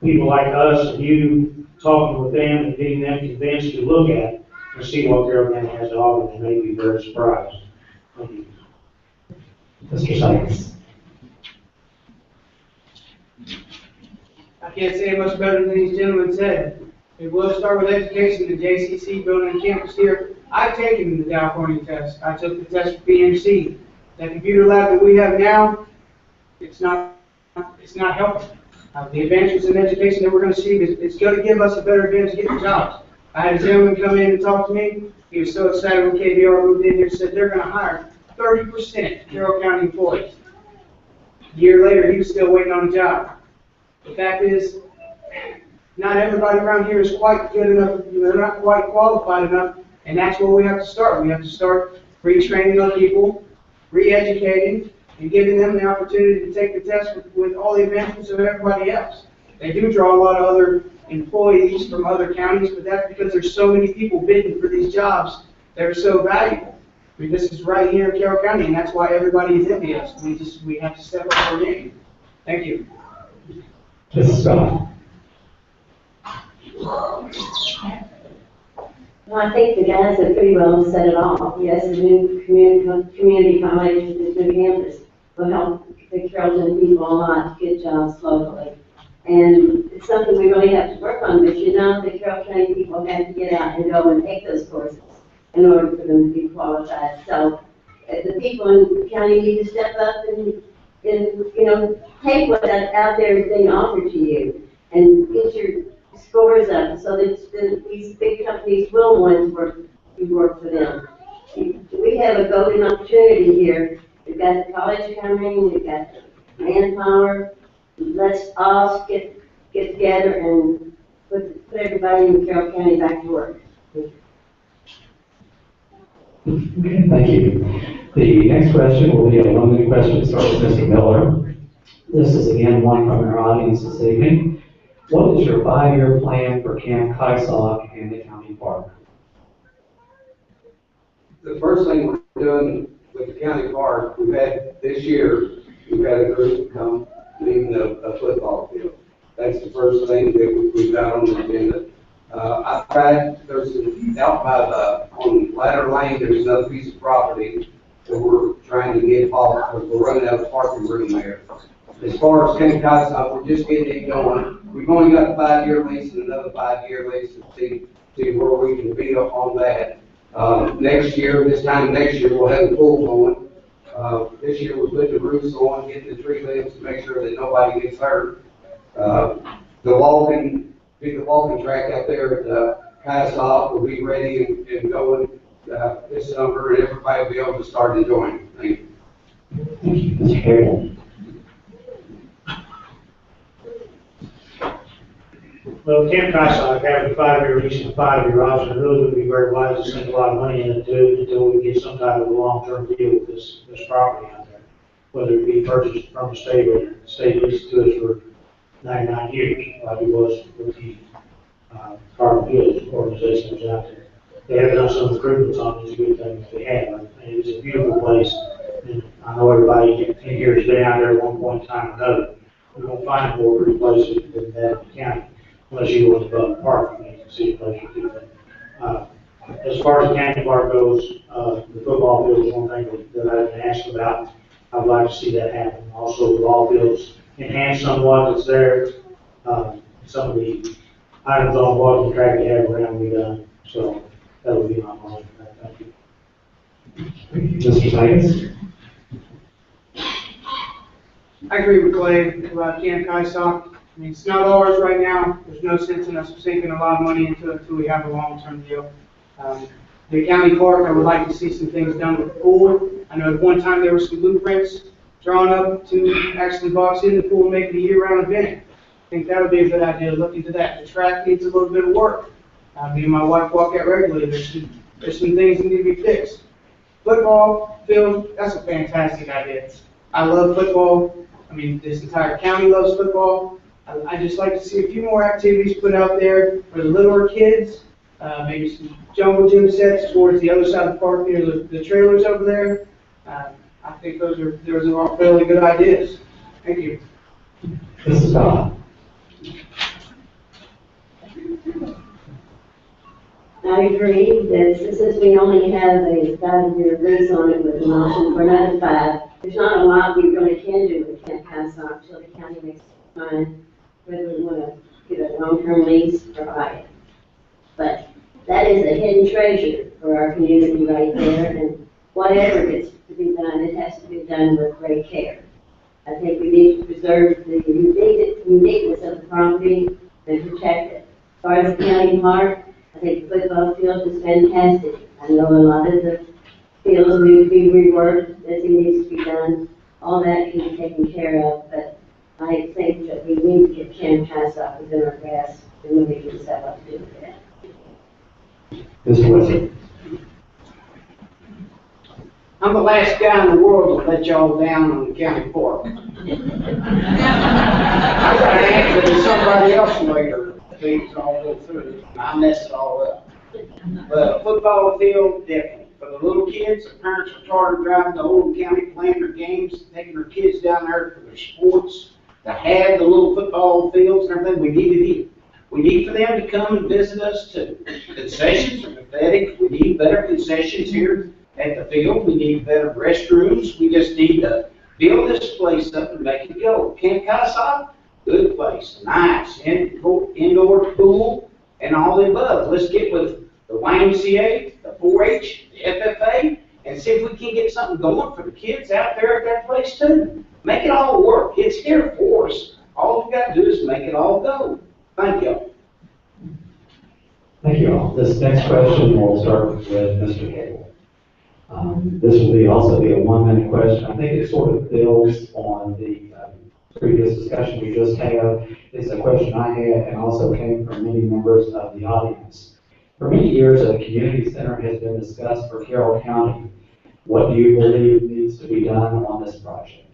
people like us and you talking with them and getting them convinced to look at and see what Carroll County has to offer, and they may be very surprised. Thank you. Mr. Sykes. I can't say it much better than these gentlemen said. It will start with education. The JCC building and campus here. I've taken the California test. I took the test for PMC. That computer lab that we have now, it's not helping. The advances in education that we're going to see, it's going to give us a better advantage to get the jobs. I had a gentleman come in and talk to me. He was so excited when KBR moved in here, said they're going to hire 30% Carroll County employees. A year later, he was still waiting on a job. The fact is, not everybody around here is quite good enough. They're not quite qualified enough, and that's where we have to start. We have to start retraining our people, re-educating, and giving them the opportunity to take the test with all the advantages of everybody else. They do draw a lot of other employees from other counties, but that's because there's so many people bidding for these jobs that are so valuable. I mean, this is right here in Carroll County, and that's why everybody is envious. We have to step up our game. Thank you. Mrs. Scott. Well, I think the guys have pretty well said it all. Yes, the new community college, this new campus will help the Carrollton people a lot to get jobs locally. And it's something we really have to work on, but you know, the Carroll County people have to get out and go and take those courses in order for them to be qualified. So the people in the county need to step up and you know, take what's out there is being offered to you and get your scores up so that these big companies will want to work for them. We have a golden opportunity here. We've got the college coming, we've got the manpower. Let's all get together and put everybody in Carroll County back to work. Okay, thank you. The next question will be a one-minute question to start with Mr. Miller. This is again one from our audience this evening. What is your 5-year plan for Camp Kysock and the county park? The first thing we're doing with the county park, we've had a group come leaving a football field. That's the first thing that we've got on the agenda. I tried, there's out by on Ladder Lane, there's another piece of property that we're trying to get off because we're running out of parking room there. As far as Camp Kysock, we're just getting it going. We've only got a 5-year lease and another 5-year lease to see where we can be on that. Next year, this time next year, we'll have the pool going. This year, we'll put the roofs on, get the tree limbs to make sure that nobody gets hurt. The walking track out there at Kysock will be ready and going this summer, and everybody will be able to start enjoying it. Thank you. Thank you, Mr. Carroll. Well, Camp Kysock, having a 5-year lease and a 5-year option, it really would be very wise to spend a lot of money in it until we get some type of a long-term deal with this property out there. Whether it be purchased from the state or the state leased to us for 99 years, like it was with the Carroll Hills organization that was out there. They have done some improvements on it, it's a good thing that they have. And it's a beautiful place, and I know everybody in here has been out there at one point in time or another. We won't find more pretty places than that in the county, unless you go to the park, and you can see a place or two. As far as the county park goes, the football field is one thing that I've been asked about. I'd like to see that happen. Also, the ball fields enhance somewhat that's there. Some of the items on the walking track they have around be done. So that would be my mind for that. Thank you. Mr. Sykes? I agree with Clay about Camp Kysock. I mean, it's not ours right now. There's no sense in us sinking a lot of money into it until we have a long-term deal. The county park, I would like to see some things done with the pool. I know at one time there were some blueprints drawn up to actually box in the pool and make it a year-round event. I think that would be a good idea to look into that. The track needs a little bit of work. Me and my wife walk out regularly. There's some things that need to be fixed. Football field, that's a fantastic idea. I love football. I mean, this entire county loves football. I just like to see a few more activities put out there for the littler kids. Maybe some jungle gym sets towards the other side of the park near the trailers over there. I think those are all fairly good ideas. Thank you. This is Todd. I agree that since we only have a 5-year lease on it with an option for another 5, there's not a lot we really can do with Camp Kysock until the county makes it fine whether we want to get a long-term lease or buy it. But that is a hidden treasure for our community right there, and whatever gets to be done, it has to be done with great care. I think we need to preserve the uniqueness of the property and protect it. As far as the county park, I think the football field is fantastic. I know a lot of the fields need to be reworked, as it needs to be done. All that can be taken care of, but I think that we need to get Camp Kysock within our grasp, and then we can decide what to do with that. Mr. Wilson. I'm the last guy in the world to let y'all down on the county park. I got to answer to somebody else later. Things all go through. I messed it all up. But a football field, definitely. For the little kids, the parents are tired of driving to Old County, playing their games, taking their kids down there for their sports, to have the little football fields and everything. We need it here. We need for them to come and visit us too. Concessions are pathetic. We need better concessions here at the field. We need better restrooms. We just need to build this place up and make it go. Camp Casa, good place, nice, indoor pool, and all the above. Let's get with the YMCA, the 4-H, the FFA, and see if we can get something going for the kids out there at that place too. Make it all work. It's here for us. All we got to do is make it all go. Thank you. Thank you all. This next question will start with Mr. Carroll. This will also be a 1-minute question. I think it sort of builds on the previous discussion we just had. It's a question I had and also came from many members of the audience. For many years, a community center has been discussed for Carroll County. What do you believe needs to be done on this project?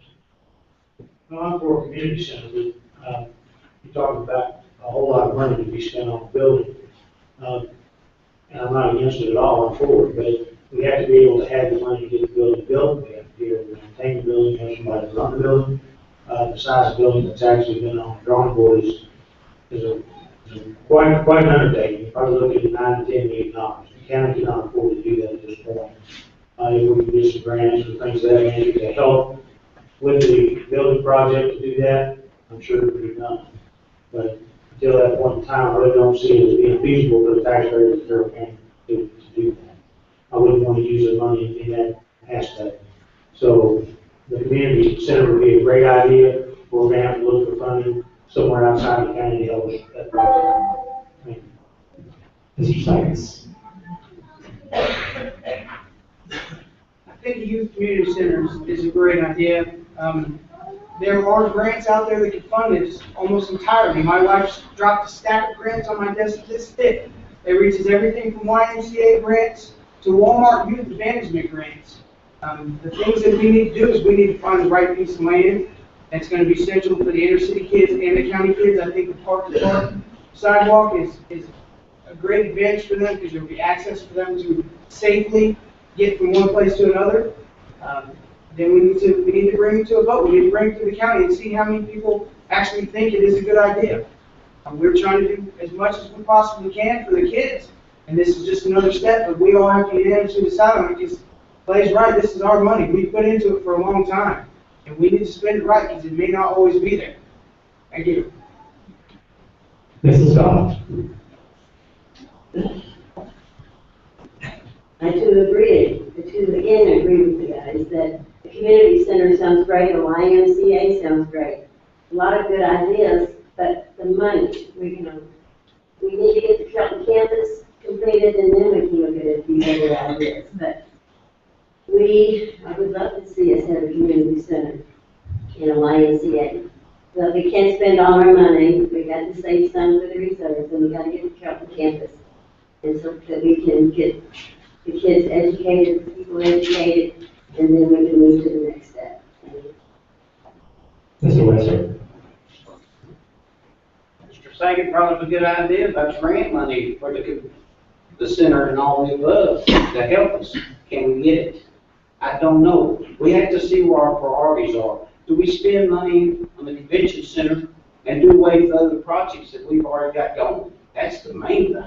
Well, I'm for a community center. You're talking about a whole lot of money to be spent on the building. And I'm not against it at all, I'm for it, but we have to be able to have the money to get the building built. We have to be able to maintain the building, have somebody to run the building. The size of the building that's actually been on the drawing board is quite an undertaking. You're probably looking at $9 to $10 million. The county cannot afford to do that at this point. If we can get some grants and things of that nature to help with the building project to do that, I'm sure it would be done. But until that point in time, I really don't see it as being feasible for the taxpayers of Carroll County to do that. I wouldn't want to use the money in that aspect. So the community center would be a great idea. We're going to have to look for funding somewhere outside the county to help us with that project. Thank you. Mr. Sykes. I think the youth community centers is a great idea. There are grants out there that can fund this almost entirely. My wife's dropped a stack of grants on my desk this thick. It reaches everything from YMCA grants to Walmart youth management grants. The things that we need to do is we need to find the right piece of land that's going to be central for the inner city kids and the county kids. I think the park sidewalk is a great advantage for them because there will be access for them to safely get from one place to another. Then we need to bring it to a vote. We need to bring it to the county and see how many people actually think it is a good idea. We're trying to do as much as we possibly can for the kids, and this is just another step, but we all have to unanimously decide on it because Clay's right, this is our money. We put into it for a long time, and we need to spend it right because it may not always be there. Thank you. Mrs. Scott. I too agree with you guys that the community center sounds great, the YMCA sounds great. A lot of good ideas, but the money, we need to get the Carrollton campus completed and then we can look at these other ideas. But I would love to see us have a community center in a YMCA. But we can't spend all our money, we got to save some for the reserves and we got to get the Carrollton campus. And so that we can get the kids educated, the people educated, and then we can move to the next step. Mr. Wester. Mr. Sagan brought up a good idea about grant money for the center and all the above to help us. Can we get it? I don't know. We have to see where our priorities are. Do we spend money on the convention center and do away with other projects that we've already got going? That's the main thing.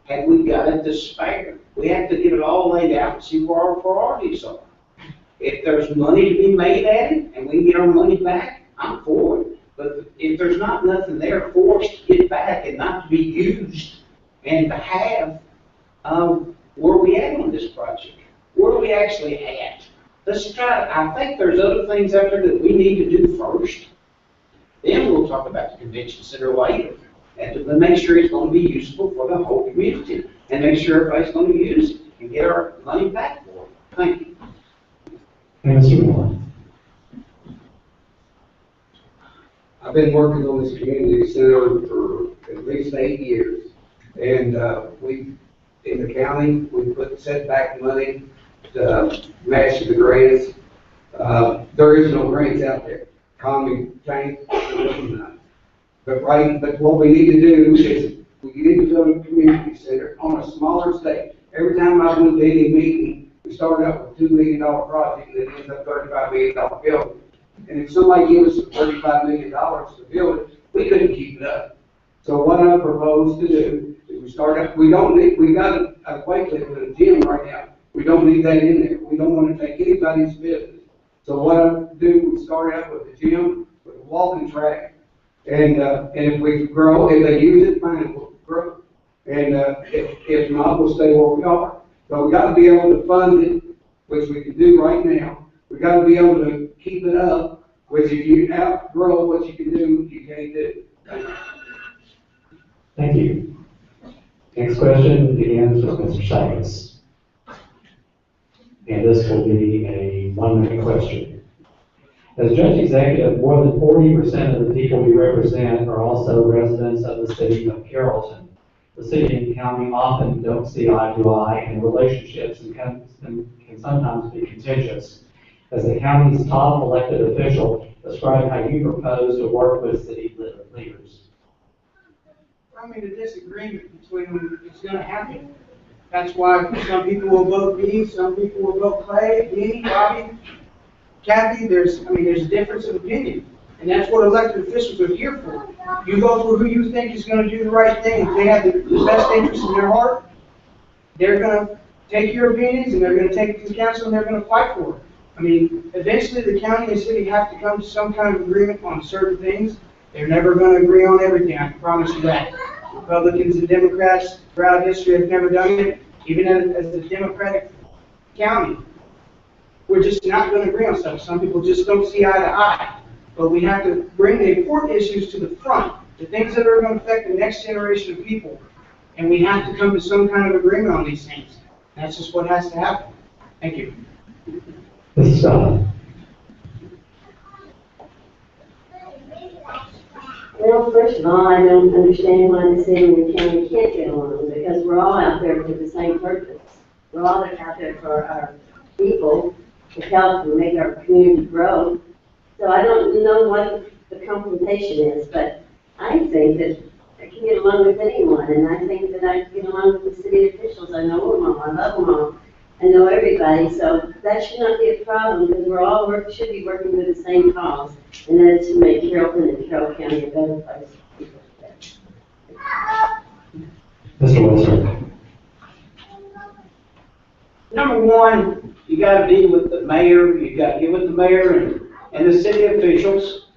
Have we got it to spare? We have to get it all laid out and see where our priorities are. If there's money to be made at it and we can get our money back, I'm for it. But if there's not nothing there for us to get back and not to be used and to have, where are we at on this project? Where are we actually at? Let's try it. I think there's other things out there that we need to do first. Then we'll talk about the convention center later. And to make sure it's going to be useful for the whole community. And make sure everybody's going to use it and get our money back for it. Thank you. Mr. Moore. I've been working on this community center for at least 8 years. And in the county, we set back money to match the grants. There is no grants out there. Economy changed, but what we need to do is we need to build a community center on a smaller stage. Every time I went to any meeting, we started out with a $2 million project and it ends up $35 million building. And if somebody gives us $35 million to build it, we couldn't keep it up. So what I propose to do is we got a weight lift in a gym right now. We don't need that in there. We don't want to take anybody's business. So what I do, we start out with the gym, with a walking track, and if we grow, if they use it, fine, we'll grow. And if not, we'll stay where we are. But we got to be able to fund it, which we can do right now. We got to be able to keep it up, which if you outgrow what you can do, you can't do. Thank you. Next question begins with Mr. Sykes. And this will be a 1-minute question. As Judge Executive, more than 40% of the people we represent are also residents of the city of Carrollton. The city and county often don't see eye to eye, and relationships can sometimes be contentious. As the county's top elected official, describe how you propose to work with city leaders. I mean, a disagreement between them is going to happen. That's why some people will vote me, some people will vote Clay, me, Bobby, Kathy. There's a difference of opinion. And that's what elected officials are here for. You vote for who you think is going to do the right thing. If they have the best interest in their heart, they're going to take your opinions and they're going to take it to the council and they're going to fight for it. I mean, eventually the county and city have to come to some kind of agreement on certain things. They're never going to agree on everything, I can promise you that. Republicans and Democrats throughout history have never done it, even as a Democratic county. We're just not going to agree on stuff. Some people just don't see eye to eye. But we have to bring the important issues to the front, the things that are going to affect the next generation of people. And we have to come to some kind of agreement on these things. That's just what has to happen. Thank you. Mrs. Scott. Well, first of all, I don't understand why the city and the county can't get along, because we're all out there for the same purpose. We're all out there for our people, to help and make our community grow. So I don't know what the confrontation is, but I think that I can get along with anyone, and I think that I can get along with the city officials. I know them all, I love them all, I know everybody, so that should not be a problem, because we're all should be working for the same cause, and that is to make Carrollton and Carroll County a better place for people to live. Mr. Wilson. Number one, you gotta deal with the mayor, you gotta get with the mayor and the city officials,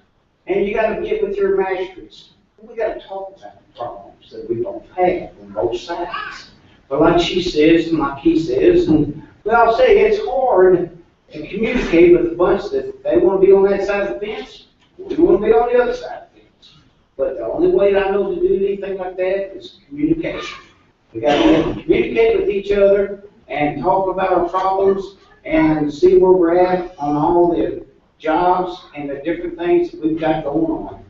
and you gotta get with your magistrates. We gotta talk about the problems that we don't have on both sides. But like she says, and like he says, and well, say it's hard to communicate with a bunch that they wanna be on that side of the fence, we wanna be on the other side of the fence. But the only way I know to do anything like that is communication. We gotta communicate with each other and talk about our problems and see where we're at on all the jobs and the different things that we've got going on.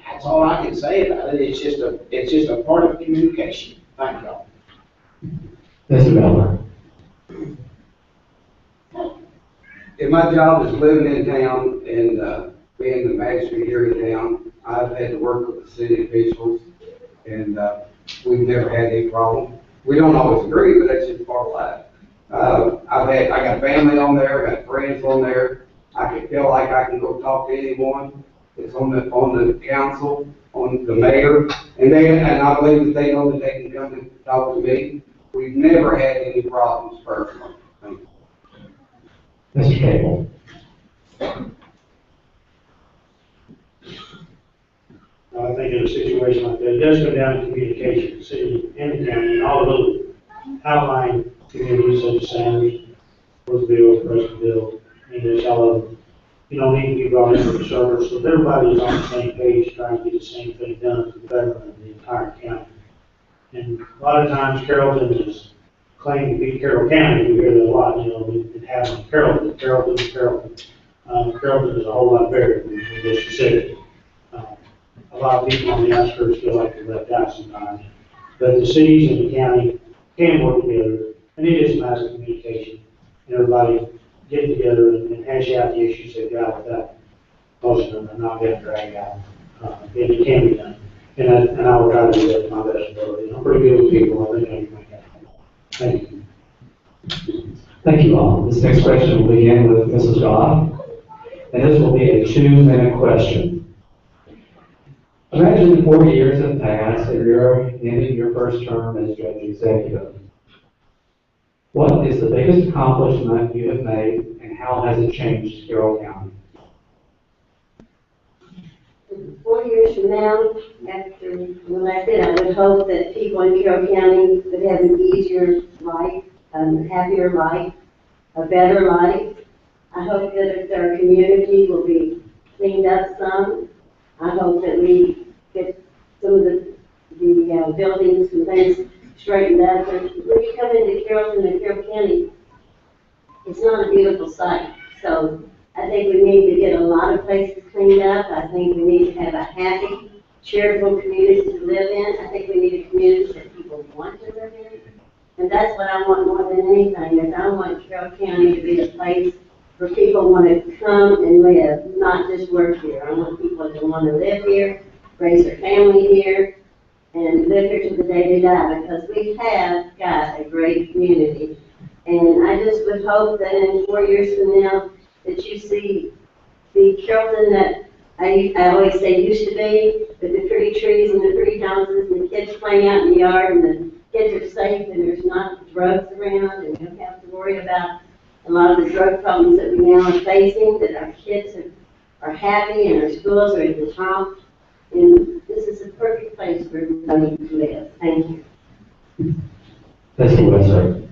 That's all I can say about it. It's just a part of communication. Thank y'all. Mr. Miller. If my job is living in town and being the magistrate here in town, I've had to work with the city officials, and we've never had any problem. We don't always agree, but that's just part of life. I got family on there, I got friends on there. I can feel like I can go talk to anyone that's on the council, on the mayor, and I believe that they know that they can come and talk to me. We've never had any problems personally. Thank you. Mr. Cable. I think in a situation like that, it does come down to communication, the city and the county, and all of those outlying communities such as Sanders, Roseville, Prestonville, English, all of them. You don't need to be brought in for the service, so everybody's on the same page trying to get the same thing done for the betterment of the entire county. And a lot of times Carrollton is claiming to be Carroll County. We hear that a lot, we have in Carrollton. Carrollton is a whole lot better than just the city. A lot of people on the outskirts feel like they're left out sometimes. But the cities and the county can work together, and it is a matter of communication. And everybody getting together and hash out the issues they've got without most of them not getting dragged out. And it can be done. And I will try to do that to my best ability. I'm pretty good with people. I think I can make that happen. Thank you. Thank you all. This next question will begin with Mrs. Goff, and this will be a 2-minute question. Imagine 4 years have passed and you're ending your first term as Judge Executive. What is the biggest accomplishment you have made, and how has it changed Carroll County? 4 years from now, after I'm elected, I would hope that people in Carroll County would have an easier life, a happier life, a better life. I hope that our community will be cleaned up some. I hope that we get some of the buildings and things straightened out. But when you come into Carrollton and Carroll County, it's not a beautiful sight. So I think we need to get a lot of places cleaned up. I think we need to have a happy, cheerful community to live in. I think we need a community that people want to live in. And that's what I want more than anything, is I want Carroll County to be a place where people want to come and live, not just work here. I want people to want to live here, raise their family here, and live here to the day they die, because we have got a great community. And I just would hope that in 4 years from now, that you see the Carrollton that I always say used to be, with the pretty trees and the pretty houses and the kids playing out in the yard and the kids are safe and there's not drugs around and you don't have to worry about a lot of the drug problems that we now are facing, that our kids are happy and our schools are at the top. And this is a perfect place for everybody to live. Thank you. That's the website.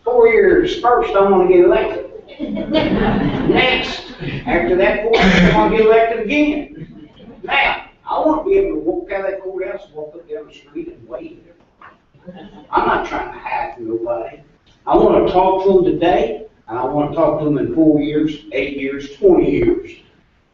4 years, first I want to get elected. Next, after that 4 years, I want to get elected again. Now, I want to be able to walk out of that courthouse, walk up down the street and wave. I'm not trying to hide from nobody. I want to talk to them today, and I want to talk to them in 4 years, 8 years, 20 years.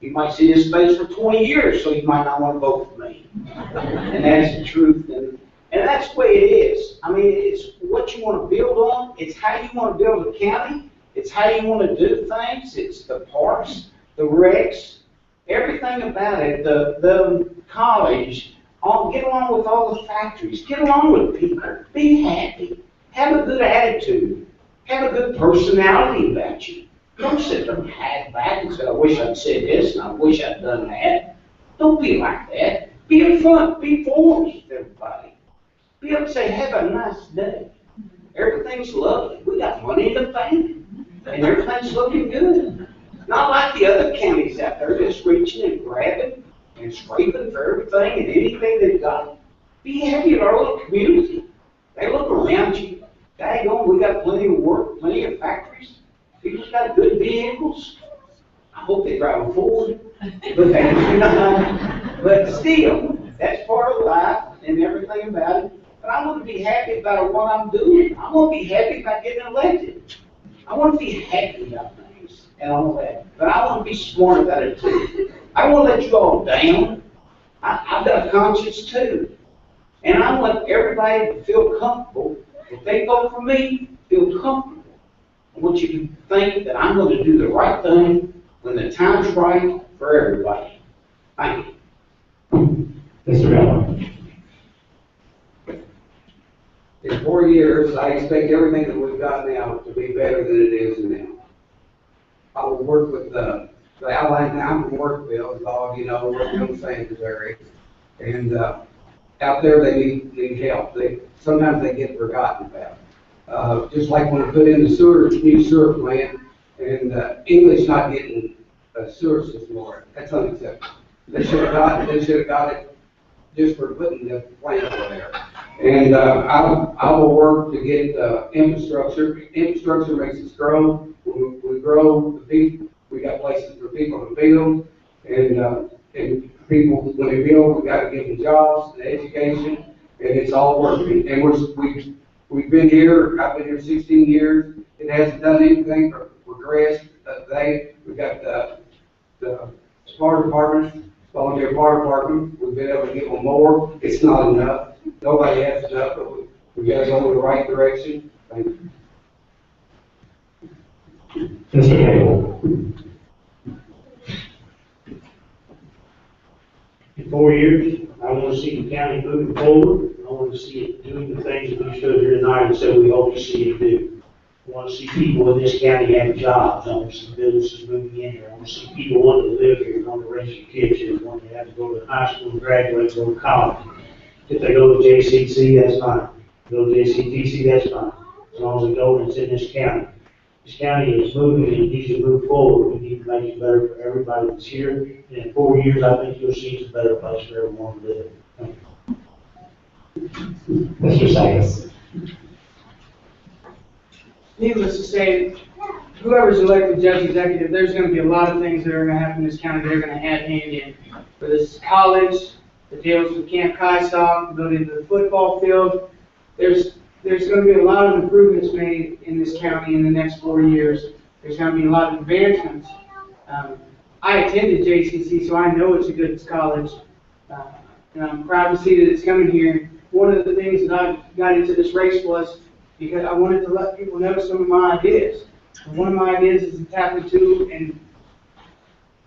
You might see this face for 20 years, so you might not want to vote for me. And that's the truth. And that's the way it is. I mean, it's what you want to build on. It's how you want to build a county. It's how you want to do things. It's the parks, the recs, everything about it. The college. Get along with all the factories. Get along with people. Be happy. Have a good attitude. Have a good personality about you. Don't sit there and hide back and say, I wish I'd said this and I wish I'd done that. Don't be like that. Be upfront. Be forward with everybody. Be able to say, have a nice day. Everything's lovely. We got money in the bank. And everything's looking good. Not like the other counties out there just reaching and grabbing and scraping for everything and anything they've got. Be happy in our little community. They look around you. Daggone, we got plenty of work, plenty of factories. People's got good vehicles. I hope they drive them forward. But they do not. But still, that's part of life and everything about it. But I want to be happy about what I'm doing. I want to be happy about getting elected. I want to be happy about things and all that. But I want to be smart about it too. I want to let you all down. I've got a conscience too. And I want everybody to feel comfortable. If they vote for me, feel comfortable. I want you to think that I'm going to do the right thing when the time's right for everybody. Thank you. Mr. Miller. In 4 years, I expect everything that we've got now to be better than it is now. I will work with the outline town from Workville, as all of you know, working on the sanctuary. And out there, they need help. Sometimes they get forgotten about. Just like when we put in the new sewer plant, and English not getting a sewer system over it. That's unacceptable. They should have got it just for putting the plant over there. And I will work to get infrastructure. Infrastructure makes us grow. When we grow, we got places for people to build, and people, when they build, we got to give them jobs and education, and it's all working. And we've been here. I've been here 16 years. It hasn't done anything for grass. We got the fire department, volunteer fire department. We've been able to give them more. It's not enough. Nobody has enough, but we got to go in the right direction. Thank you. Mr. Carroll. In 4 years, I want to see the county moving forward. I want to see it doing the things that we stood here tonight and said we hope to see it do. I want to see people in this county have jobs. I want to see businesses moving in here. I want to see people wanting to live here, wanting to raise their kids here, wanting to have to go to high school and graduate, go to college. If they go to JCC, that's fine. Go to JCTC, that's fine. As long as they go and it's in this county. This county is moving, and it needs to move forward. We need to make it better for everybody that's here. And in 4 years, I think you'll see it's a better place for everyone to live. Thank you. Mr. Sykes. Needless to say, whoever's elected judge executive, there's gonna be a lot of things that are gonna happen in this county that are gonna add hand in. For this college, the deals with Camp Kystock, building the football field, there's gonna be a lot of improvements made in this county in the next 4 years. There's gonna be a lot of advancements. I attended JCC, so I know it's a good college. And I'm proud to see that it's coming here. One of the things that I got into this race was because I wanted to let people know some of my ideas. And one of my ideas is to tap into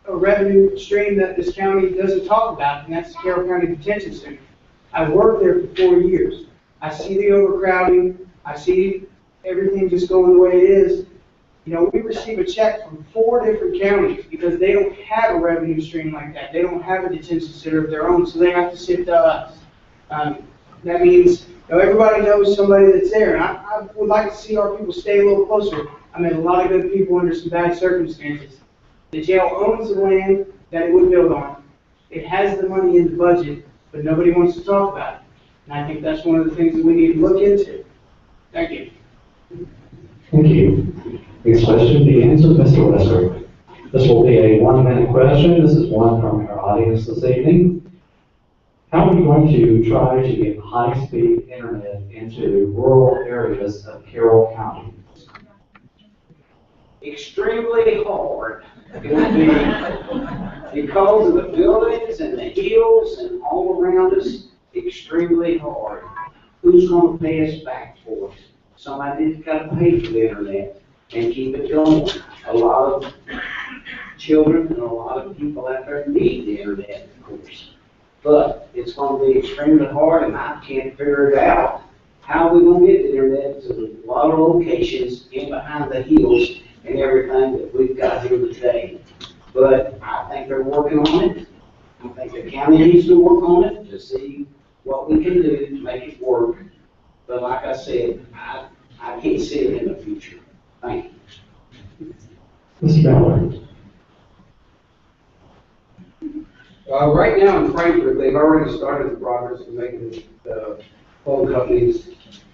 a revenue stream that this county doesn't talk about, and that's the Carroll County Detention Center. I worked there for 4 years. I see the overcrowding. I see everything just going the way it is. You know, we receive a check from 4 different counties because they don't have a revenue stream like that. They don't have a detention center of their own, so they have to send to us. That means, you know, everybody knows somebody that's there, and I would like to see our people stay a little closer. I met a lot of good people under some bad circumstances. The jail owns the land that it would build on. It has the money in the budget, but nobody wants to talk about it. And I think that's one of the things that we need to look into. Thank you. Thank you. Next question be answered, Mr. Westbrook. This will be a 1-minute question. This is one from our audience this evening. How are you going to try to get high-speed internet into rural areas of Carroll County? Extremely hard. It would be because of the buildings and the hills and all around us, extremely hard. Who's going to pay us back for it? Somebody's got to pay for the internet and keep it going. A lot of children and a lot of people out there need the internet, of course. But it's going to be extremely hard, and I can't figure it out. How are we going to get the internet to a lot of locations in behind the hills and everything that we've got here today? But I think they're working on it. I think the county needs to work on it to see what we can do to make it work. But like I said, I can't see it in the future. Thank you. Mr. Ballard. Right now in Frankfurt, they've already started the progress of making the phone companies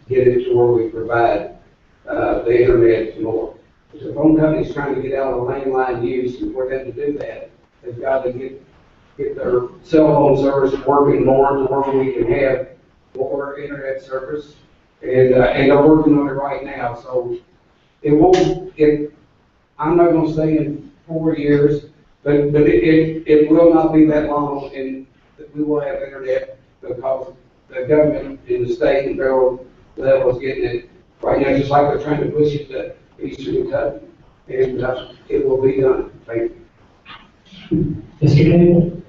get it to where we provide the internet more. The phone companies trying to get out of the landline use, and for them to do that, they've got to get their cell phone service working more and more. We can have more internet service, and they're working on it right now. So it won't. I'm not going to say in 4 years. But it will not be that long, and we will have internet because the government in the state and federal level is getting it right now, just like they're trying to push it to Eastern Kentucky, and it will be done. Thank you. Mr. Cable.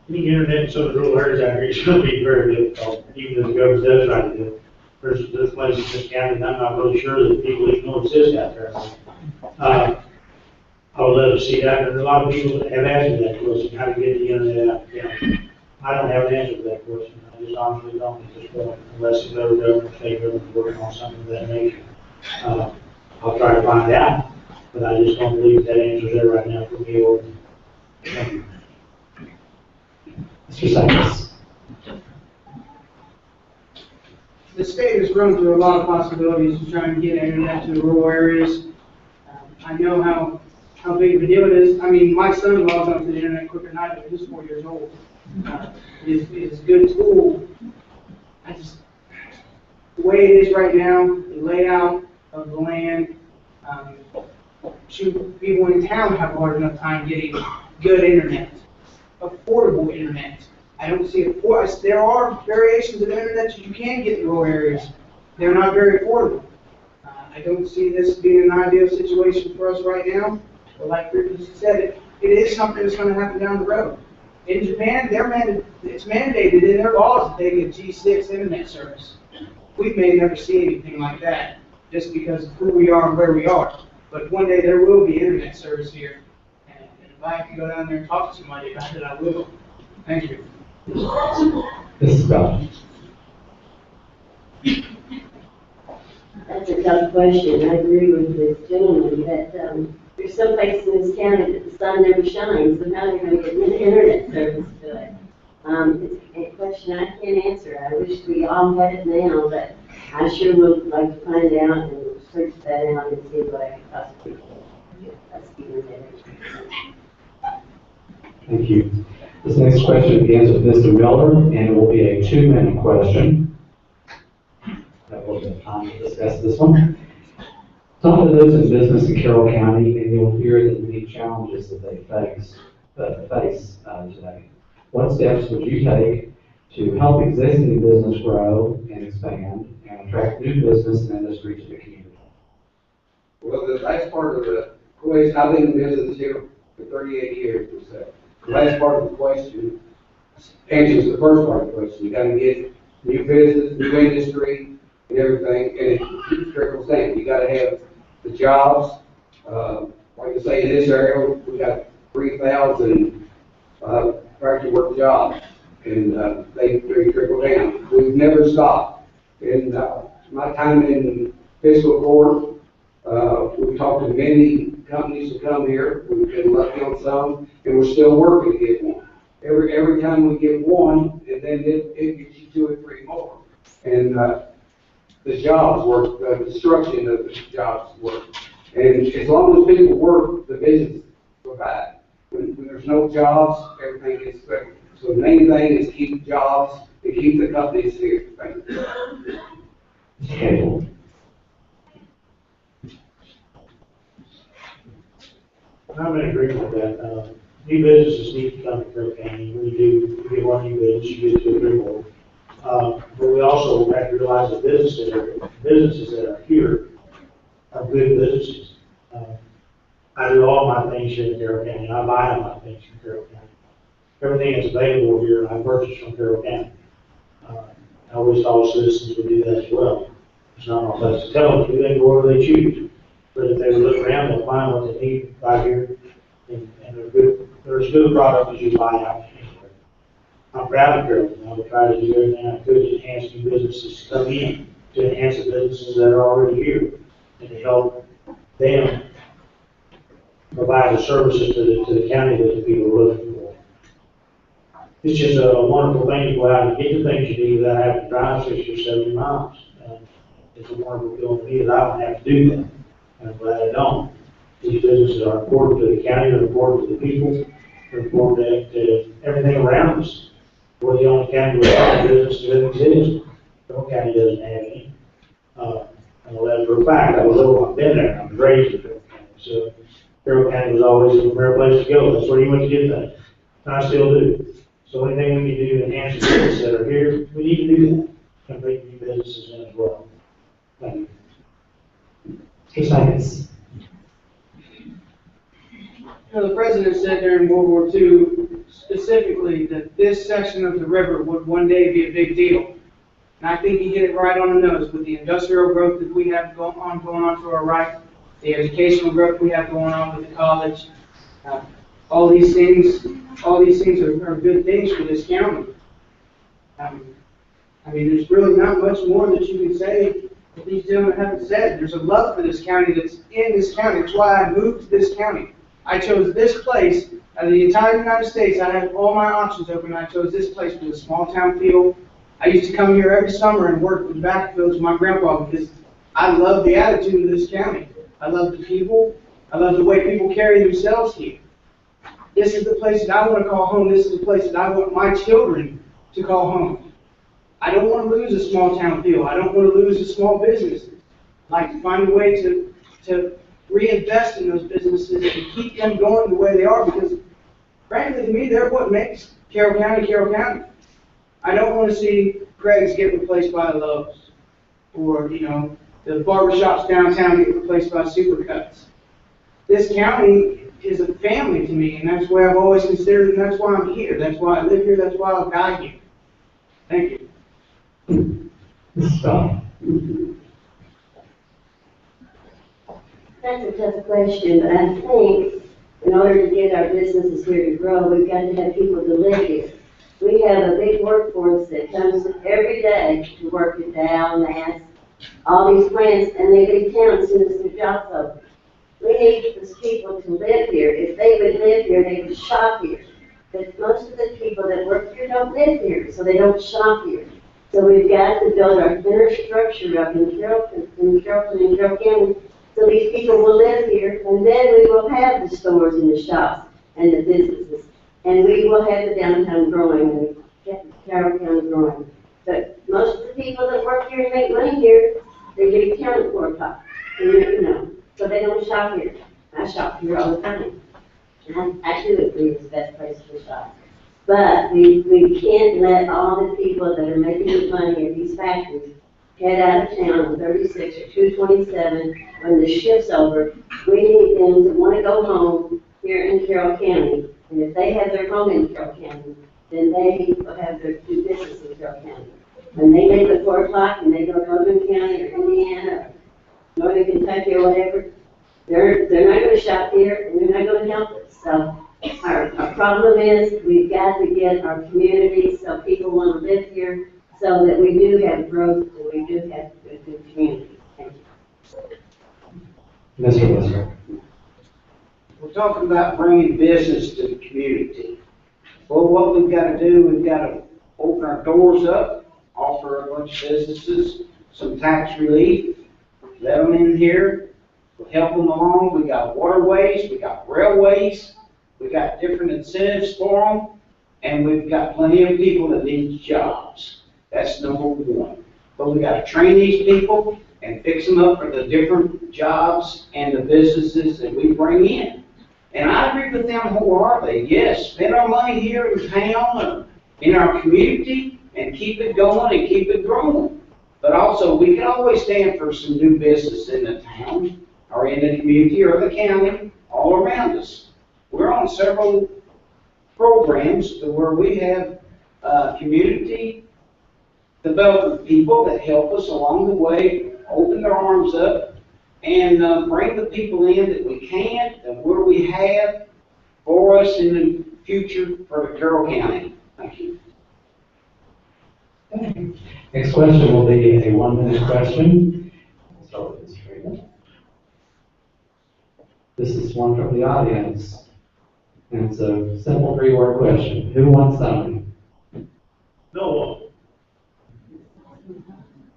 Getting internet in some of the rural areas out here is going to be very difficult, even if the government does try to do it. There's places in this county, and I'm not really sure that people even know exist out there. I would love to see that, and a lot of people have asked me that question, how to get the internet out of the county. I don't have an answer to that question. I just honestly don't at this point, unless the federal government, state government is working on something of that nature. I'll try to find out, but I just don't believe that answer's there right now for me or. Mr. Sykes. The state has run through a lot of possibilities to try and get internet to the rural areas. I know how big of a deal it is. I mean, my son logs onto the internet quicker than I do. He's 4 years old. It's a good tool. The way it is right now, the layout of the land, people in town have a hard enough time getting good internet, affordable internet. I don't see it. There are variations of internet that you can get in rural areas. They're not very affordable. I don't see this being an ideal situation for us right now. But like Rick said, it is something that's going to happen down the road. In Japan, it's mandated in their laws that they get G6 internet service. We may never see anything like that just because of who we are and where we are. But one day there will be internet service here. And if I have to go down there and talk to somebody about it, I will. Thank you. This is God. question. I agree with this gentleman that, there's some places in this county that the sun never shines, so how are they gonna get internet service to it? It's a question I can't answer. I wish we all had it now, but I sure would like to find out and search that out and see what I can possibly do. That's even better. Thank you. This next question begins with Mr. Miller, and it will be a 2-minute question. That will be time to discuss this one. Someone lives in business in Carroll County, and you'll hear the many challenges that they face today. What steps would you take to help existing business grow and expand and attract new business and industry to the community? Well, the last part of the question, I've been in business here for 38 years or so. The last part of the question answers the first part of the question. You gotta get new business, new industry, and everything, and it trickles down. You gotta have the jobs, like I say, in this area, we got 3,000, factory work jobs, and, they trickle down. We've never stopped. In, my time in fiscal court, we've talked to many companies to come here. We've been lucky on some, and we're still working to get one. Every time we get one, and then it gets you 2 or 3 more. And, the jobs work, the construction of the jobs work. And as long as people work, the business provides. When there's no jobs, everything gets better. So the main thing is keep jobs and keep the companies here. Thank you. Okay. I'm in agreement with that. New businesses need to come to Carroll County. When you get one new business, you get 2 or 3 more. But we also have to realize that businesses that are here are good businesses. I do all my things here in Carroll County. I buy all my things from Carroll County. Everything that's available here, I purchase from Carroll County. I wish all citizens would do that as well. It's not my place to tell them to. They go wherever they choose. But if they would look around, they'll find what they need right here. And they're as good a product as you buy out anywhere. I'm proud of Carroll. I would try to do everything I could to enhance new businesses to come in, to enhance the businesses that are already here, and to help them provide the services to the county that the people are looking for. It's just a wonderful thing to go out and get the things you need without having to drive 60 or 70 miles. It's a wonderful feeling to me that I don't have to do that, and I'm glad I don't. These businesses are important to the county, they're important to the people, they're important to everything around us. We're the only county without business that exists. Carroll County doesn't have any. I know that for a fact. I've been there. I was raised in Carroll County. So Carroll County was always a fair place to go. That's where you went to get things. And I still do. So anything we can do to enhance the businesses that are here, we need to do that. And bring new businesses in as well. Thank you. 2 seconds. You know, the president said during World War II specifically that this section of the river would one day be a big deal. And I think he hit it right on the nose with the industrial growth that we have going on to our right, the educational growth we have going on with the college. All these things are good things for this county. I mean, there's really not much more that you can say that these gentlemen haven't said. There's a love for this county that's in this county. That's why I moved to this county. I chose this place. Out of the entire United States, I had all my options open, and I chose this place for the small town feel. I used to come here every summer and work with the backfields with my grandpa because I love the attitude of this county. I love the people. I love the way people carry themselves here. This is the place that I want to call home. This is the place that I want my children to call home. I don't want to lose a small town feel. I don't want to lose a small business. I'd like to find a way to reinvest in those businesses and keep them going the way they are because, frankly, to me, they're what makes Carroll County Carroll County. I don't want to see Craig's get replaced by Lowe's or, you know, the barbershops downtown get replaced by Supercuts. This county is a family to me, and that's why I've always considered it, and that's why I'm here. That's why I live here. That's why I'll die here. Thank you. Stop. That's a tough question, but I think in order to get our businesses here to grow, we've got to have people to live here. We have a big workforce that comes every day to work at Dow, Mass, all these plants, and they leave town as soon as the job's over. We need these people to live here. If they would live here, they would shop here. But most of the people that work here don't live here, so they don't shop here. So we've got to build our inner structure up in Carrollton and Carroll County, so these people will live here, and then we will have the stores and the shops and the businesses, and we will have the downtown growing and the Carroll County growing. But most of the people that work here and make money here, they leave town at 4 o'clock, and, so they don't shop here. I shop here all the time. And I do agree it's the best place to shop. But we can't let all the people that are making money at these factories head out of town on 36 or 227 when the shift's over. We need them to want to go home here in Carroll County. And if they have their home in Carroll County, then they will have their do business in Carroll County. When they leave at 4 o'clock and they go to Northern County or Indiana or Northern Kentucky or whatever, they're not going to shop here and they're not going to help us. So our problem is we've got to get our communities so people want to live here, so that we do have growth and we do have a good community. Thank you. Mr. Lister. We're talking about bringing business to the community. Well, what we've got to do, we've got to open our doors up, offer a bunch of businesses some tax relief, let them in here, we'll help them along. We got waterways, we got railways, we got different incentives for them, and we've got plenty of people that need jobs. That's number one. But we got to train these people and fix them up for the different jobs and the businesses that we bring in. And I agree with them wholeheartedly. Yes, spend our money here in town or in our community and keep it going and keep it growing. But also, we can always stand for some new business in the town or in the community or the county all around us. We're on several programs where we have community development people that help us along the way, open their arms up, and bring the people in that we can, and where we have for us in the future for the Carroll County. Thank you. Next question will be a 1-minute question. We'll start with Ms. Freeman. This is one from the audience. And it's a simple 3-word question. Who wants something? No one.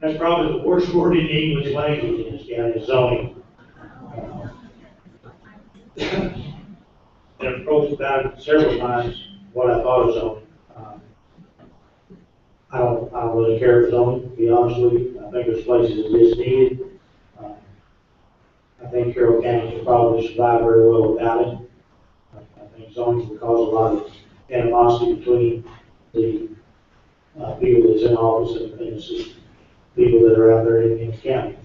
That's probably the worst word in the English language in this county, is zoning. And approached about it several times, what I thought of zoning. I don't really care for zoning, to be honest with you. I think there's places that it's needed. I think Carroll County can probably survive very well without it. I think zoning will cause a lot of animosity between the people that's in office and the people that are out there in the county.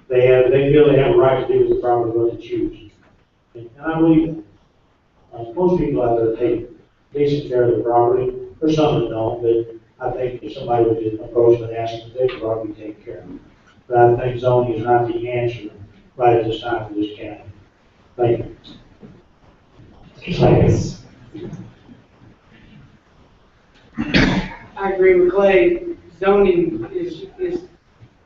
They feel they have a right to do with the property what they choose. And I believe that. Most people out there take decent care of the property. There's some that don't, but I think if somebody would just approach them and ask them to take the property, take care of it. But I think zoning is not the answer right at this time for this county. Thank you. Yes. I agree with Clay. Zoning is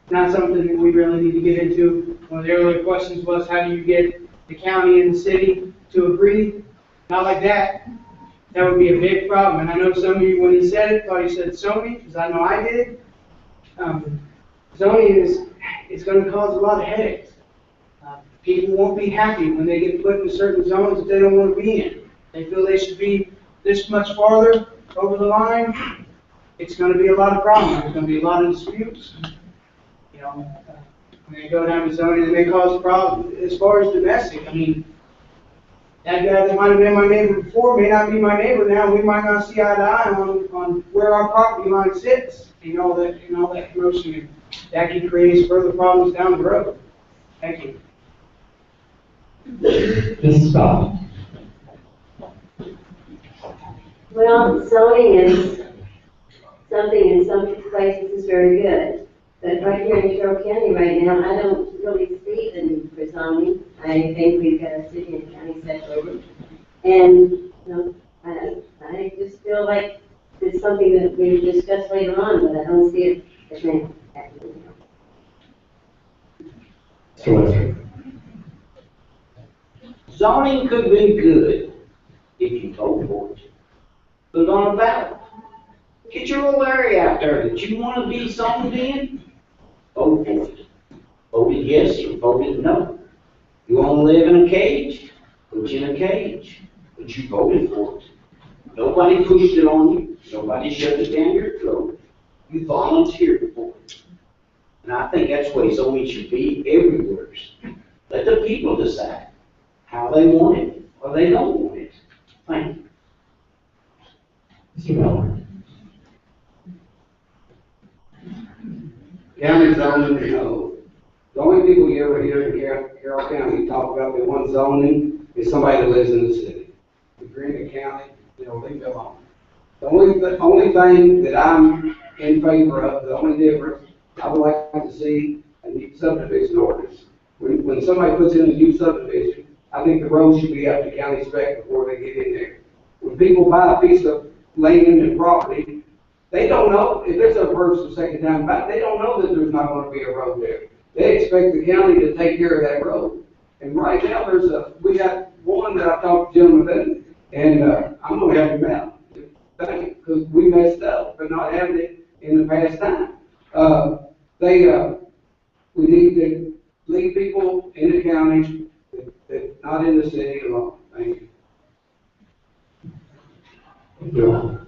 not something that we really need to get into. One of the earlier questions was, how do you get the county and the city to agree? Not like that. That would be a big problem. And I know some of you, when he said it, thought he said zoning, because I know I did. Zoning is going to cause a lot of headaches. People won't be happy when they get put in certain zones that they don't want to be in. They feel they should be this much farther over the line. It's going to be a lot of problems. There's going to be a lot of disputes. When they go down to zoning, it may cause problems. As far as domestic, I mean, that guy that might have been my neighbor before may not be my neighbor now. We might not see eye to eye on where our property line sits and all that commotion. That can create further problems down the road. Thank you. Mrs. Scott. Well, zoning is something in some places is very good. But right here in Carroll County right now, I don't really see the need for zoning. I think we've got a city and county separated. And I just feel like it's something that we discuss later on, but I don't see it as happening. Mr. Western. Zoning could be good if you vote for it. Put it on a ballot. Get your little area out there that you want to be zoned in. Vote for it. Voted yes or voted no. You want to live in a cage? Put you in a cage. But you voted for it. Nobody pushed it on you. Nobody shoved it down your throat. You volunteered for it. And I think that's the way zoning should be everywhere. Let the people decide how they want it or they don't want it. Thank you. Mr. Miller. County zoning, no. The only people you ever hear in Carroll County talk about the one zoning is somebody that lives in the city. The Green County, leave it alone. The only thing that I'm in favor of, the only difference, I would like to see a new subdivision ordinance. When somebody puts in a new subdivision, I think the road should be up to county spec before they get in there. When people buy a piece of land and property, they don't know, if it's a first or second time back, they don't know that there's not going to be a road there. They expect the county to take care of that road. And right now, we got one that I talked to gentlemen about, and I'm going to help him out. Because we messed up for not having it in the past time. We need to leave people in the county that not in the city alone. Thank you. Thank you.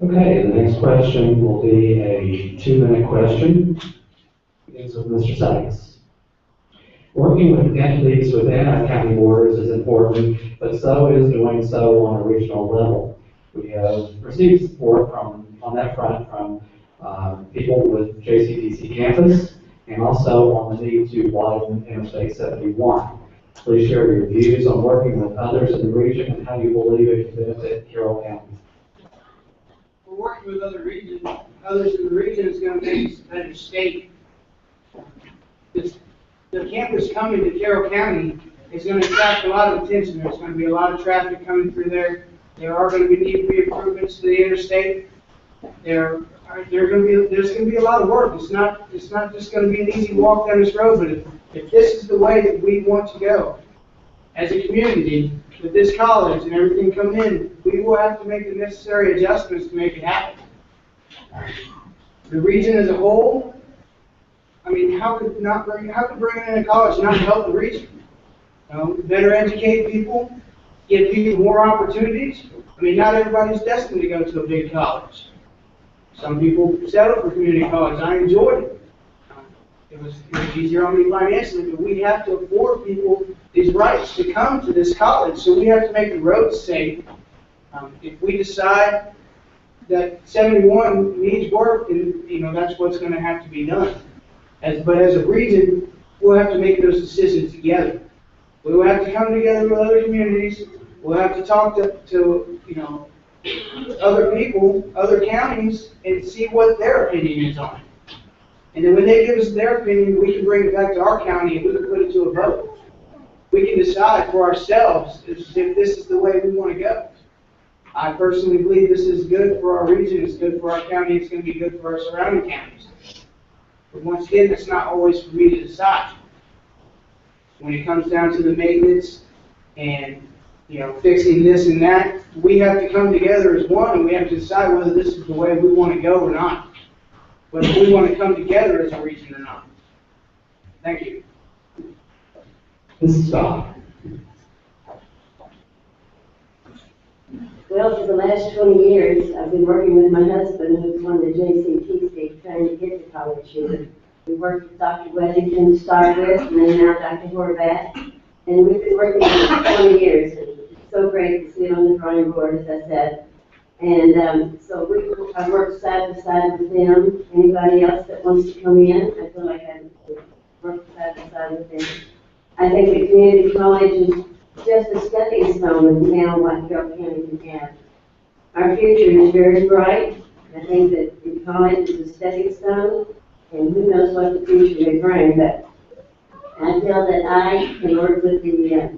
Okay, the next question will be a 2-minute question. Begins with Mr. Sykes. Working with entities within our county borders is important, but so is doing so on a regional level. We have received support on that front from people with JCTC campus and also on the need to widen Interstate 71. Please share your views on working with others in the region and how you believe it can benefit Carroll County. We're working with others in the region is going to make us a better state. The campus coming to Carroll County is going to attract a lot of attention. There's going to be a lot of traffic coming through there. There are going to need to be improvements to the interstate. There's going to be a lot of work. It's not just going to be an easy walk down this road, but if this is the way that we want to go as a community with this college and everything coming in, we will have to make the necessary adjustments to make it happen. The region as a whole, I mean, how could bringing in a college not help the region? Better educate people, give people more opportunities. I mean, not everybody's destined to go to a big college. Some people settle for community college. I enjoyed it. It was easier on me financially, but we have to afford people these rights to come to this college. So we have to make the roads safe. If we decide that 71 needs work, then that's what's going to have to be done. But as a region, we'll have to make those decisions together. We will have to come together with other communities. We'll have to talk to other people, other counties, and see what their opinion is on it. And then when they give us their opinion, we can bring it back to our county and we can put it to a vote. We can decide for ourselves if this is the way we want to go. I personally believe this is good for our region, it's good for our county, it's going to be good for our surrounding counties. But once again, it's not always for me to decide. When it comes down to the maintenance and fixing this and that, we have to come together as one and we have to decide whether this is the way we want to go or not. Whether we want to come together as a region or not. Thank you. Mrs. Scott. Well, for the last 20 years, I've been working with my husband, who's one of the JCTC, trying to get to college here. We worked with Dr. Weddington to start with, and then now Dr. Horvath. And we've been working for 20 years. And it's so great to sit on the drawing board, as I said. And so I've worked side by side with them. Anybody else that wants to come in, I feel like I work side by side with them. I think the community college is just a stepping stone of now what Carroll County can have. Our future is very bright. I think that the college is a stepping stone, and who knows what the future may bring. But I feel that I can work with the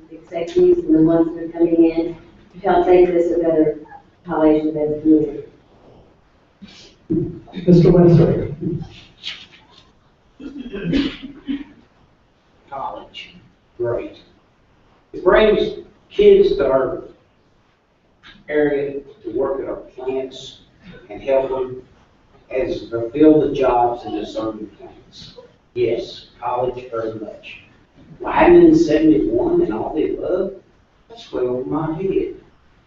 executives and the ones that are coming in to help make this a better college, a better community. Mr. Webster. great. It brings kids to our area to work at our plants and help them as fulfill the jobs in the certain plants. Yes, college very much. Widening 71 and all the above, that's way over my head.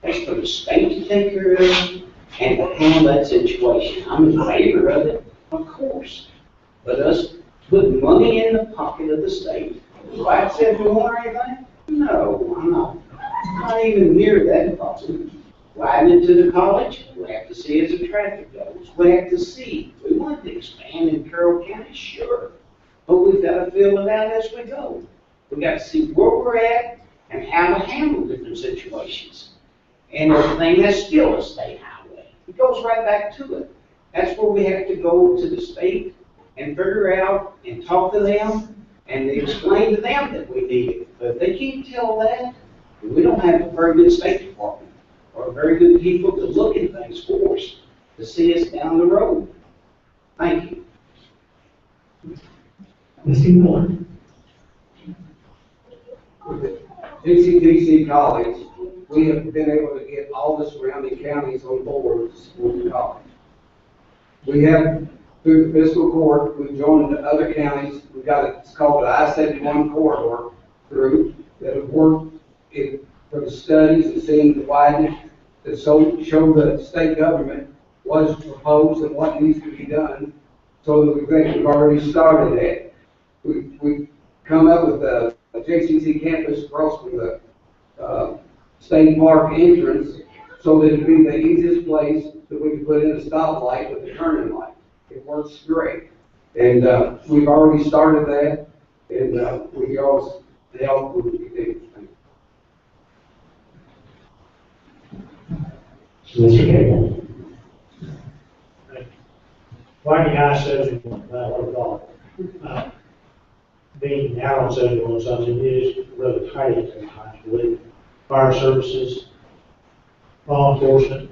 That's for the state to take care of and to handle that situation. I'm in favor of it, of course. But us putting money in the pocket of the state, do I accept more or anything? No, I'm not. I'm not even near that possible. Widening to the college, we'll have to see as the traffic goes. We have to see. We want to expand in Carroll County, sure. But we've got to fill it out as we go. We've got to see where we're at and how to handle different situations. And everything, that's still a state highway. It goes right back to it. That's where we have to go to the state and figure out and talk to them and explain to them that we need it. But if they can't tell that, we don't have a very good State Department or very good people to look at things for us, to see us down the road. Thank you. Mr. Moore. GCTC College, we have been able to get all the surrounding counties on board to support the college. We have, through the fiscal court, we've joined the other counties. We've got it's called the I-71 corridor group that have worked for the studies and seeing the widening that show the state government was proposed and what needs to be done. So that we think we've already started that. We've come up with a JCC campus across from the State Park entrance so that it'd be the easiest place that we could put in a stoplight with a turning light. It works great. And we've already started that, and with y'all's help, we can continue. Mr. Carroll. Winding I-71, what about being out on 71 something, it is rather tight at times with fire services, law enforcement.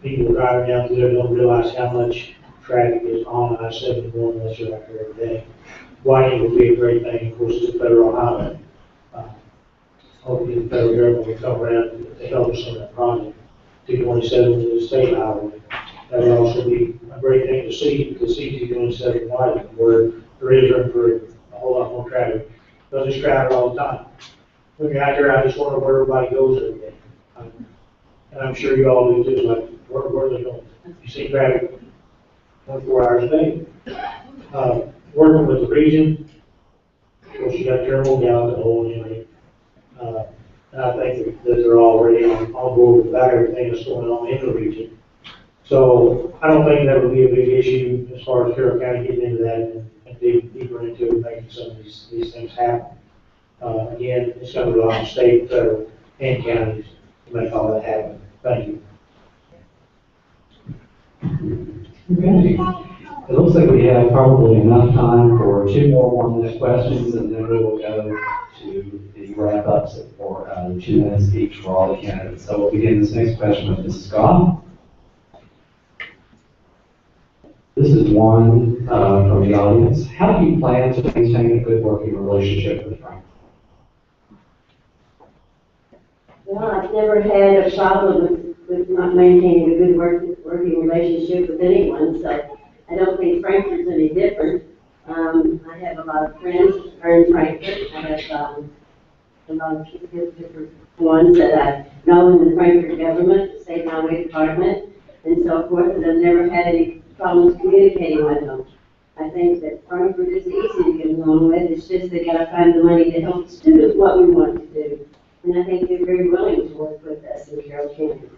People driving out there don't realize how much traffic is on I-71 unless you're out there every day. Widening would be a great thing. Of course, it's a federal highway. Hopefully the federal government will come around to help us on that project. 227 is a state highway. That would also be a great thing to see, because see 227 widening where there is room for a whole lot more traffic. Because it's crowded all the time. When you're out there, I just wonder where everybody goes every day. And I'm sure you all do too, like, where are they going? You see traffic 24 hours a day. Working with the region, of course, you got Carroll, Gallup, and Old Henry. And I think that they're already on board with about everything that's going on in the region. So I don't think that would be a big issue as far as Carroll County getting into that and digging deeper into it and making some of these things happen. Again, it's going to rely on state, federal, and counties to make all that happen. Thank you. Okay. It looks like we have probably enough time for 2 more 1-minute questions, and then we will go to the wrap-ups for 2 minutes each for all the candidates. So we'll begin this next question with Mrs. Scott. This is one from the audience. How do you plan to maintain a good working relationship with Frank? Well, I've never had a problem with not maintaining a good working relationship with anyone, so I don't think Frankfurt's any different. I have a lot of friends that are in Frankfurt. I have a lot of different ones that I know in the Frankfurt government, the state highway department, and so forth, and I've never had any problems communicating with them. I think that Frankfurt is easy to get along with. It's just they got to find the money to help us do what we want to do. And I think they're very willing to work with us in Carroll County.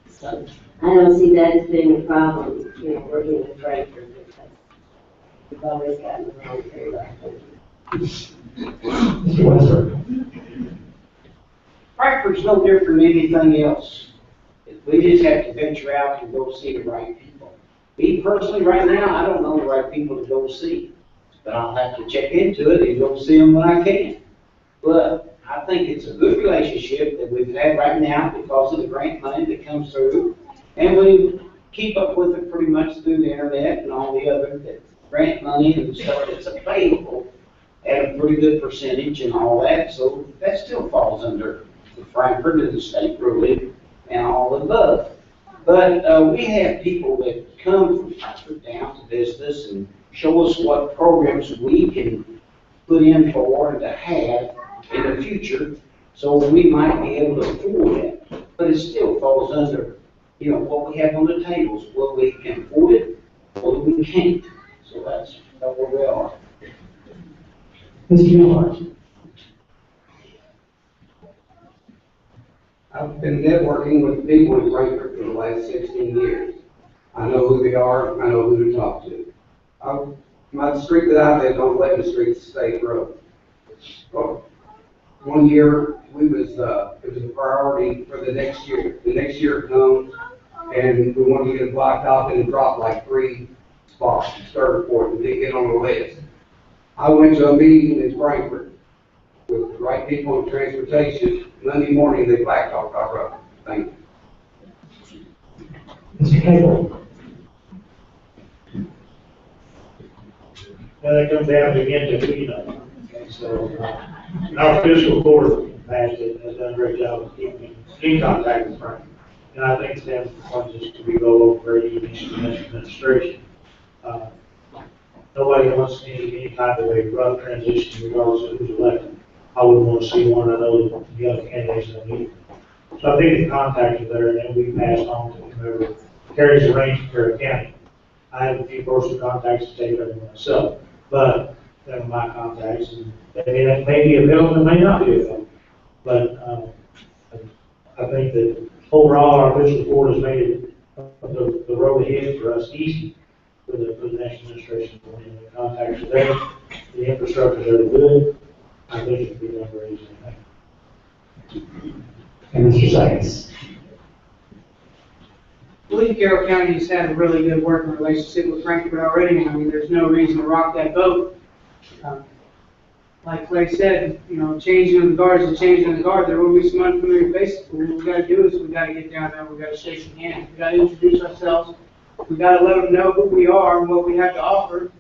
So I don't see that as being a problem, working with Frankfurt, because we've always gotten along very well. Mr. Westbrook. Frankfurt's no different than anything else. We just have to venture out and go see the right people. Me personally, right now, I don't know the right people to go see, but I'll have to check into it and go see them when I can. But I think it's a good relationship that we've had right now because of the grant money that comes through, and we keep up with it pretty much through the internet and all the other grant money and stuff that's available at a pretty good percentage and all that, so that still falls under the Frankfurt and the state ruling and all above. But we have people that come from Frankfurt down to visit us and show us what programs we can put in for and to have in the future, so we might be able to afford it. But it still falls under, what we have on the tables, whether we can afford it or we can't. So that's where we are. Mr. Miller? I've been networking with people in Frankfurt for the last 16 years. I know who they are, I know who to talk to. My street that I live on, 11th Street, State Road. Well, one year, it was a priority for the next year. The next year comes, and we want to get it blocked off, and it dropped like 3 spots to start for it and they get on the list. I went to a meeting in Frankfurt with the right people in transportation. Monday morning, they blacktopped our road. Thank you. Mr. Carroll? Well, that comes down again to, okay, so, our fiscal court has done a great job of keeping in contact with Frank. And I think that's one just to be rolled over very easy in this administration. Nobody wants any kind of a rough transition regardless of who's elected. I wouldn't want to see one. I know that the other candidates don't either. So I think the contacts are there, and then we passed on to whoever carries the reins for Carroll County. I have a few personal contacts to take over myself, but they're my contacts, and they may be available, they may not be available. But I think that overall, our fiscal court has made it the road ahead for us easy for the next administration. And the contacts are there, the infrastructure are good. I think it can be done very easily. And Mr. Sykes? I believe Carroll County has had a really good working relationship with Frankfurt already, and I mean, there's no reason to rock that boat. Like Clay said, changing of the guard is a changing of the guard. There will be some unfamiliar faces, but what we gotta do is we gotta get down there, we gotta shake some hands, we gotta introduce ourselves, we gotta let them know who we are and what we have to offer,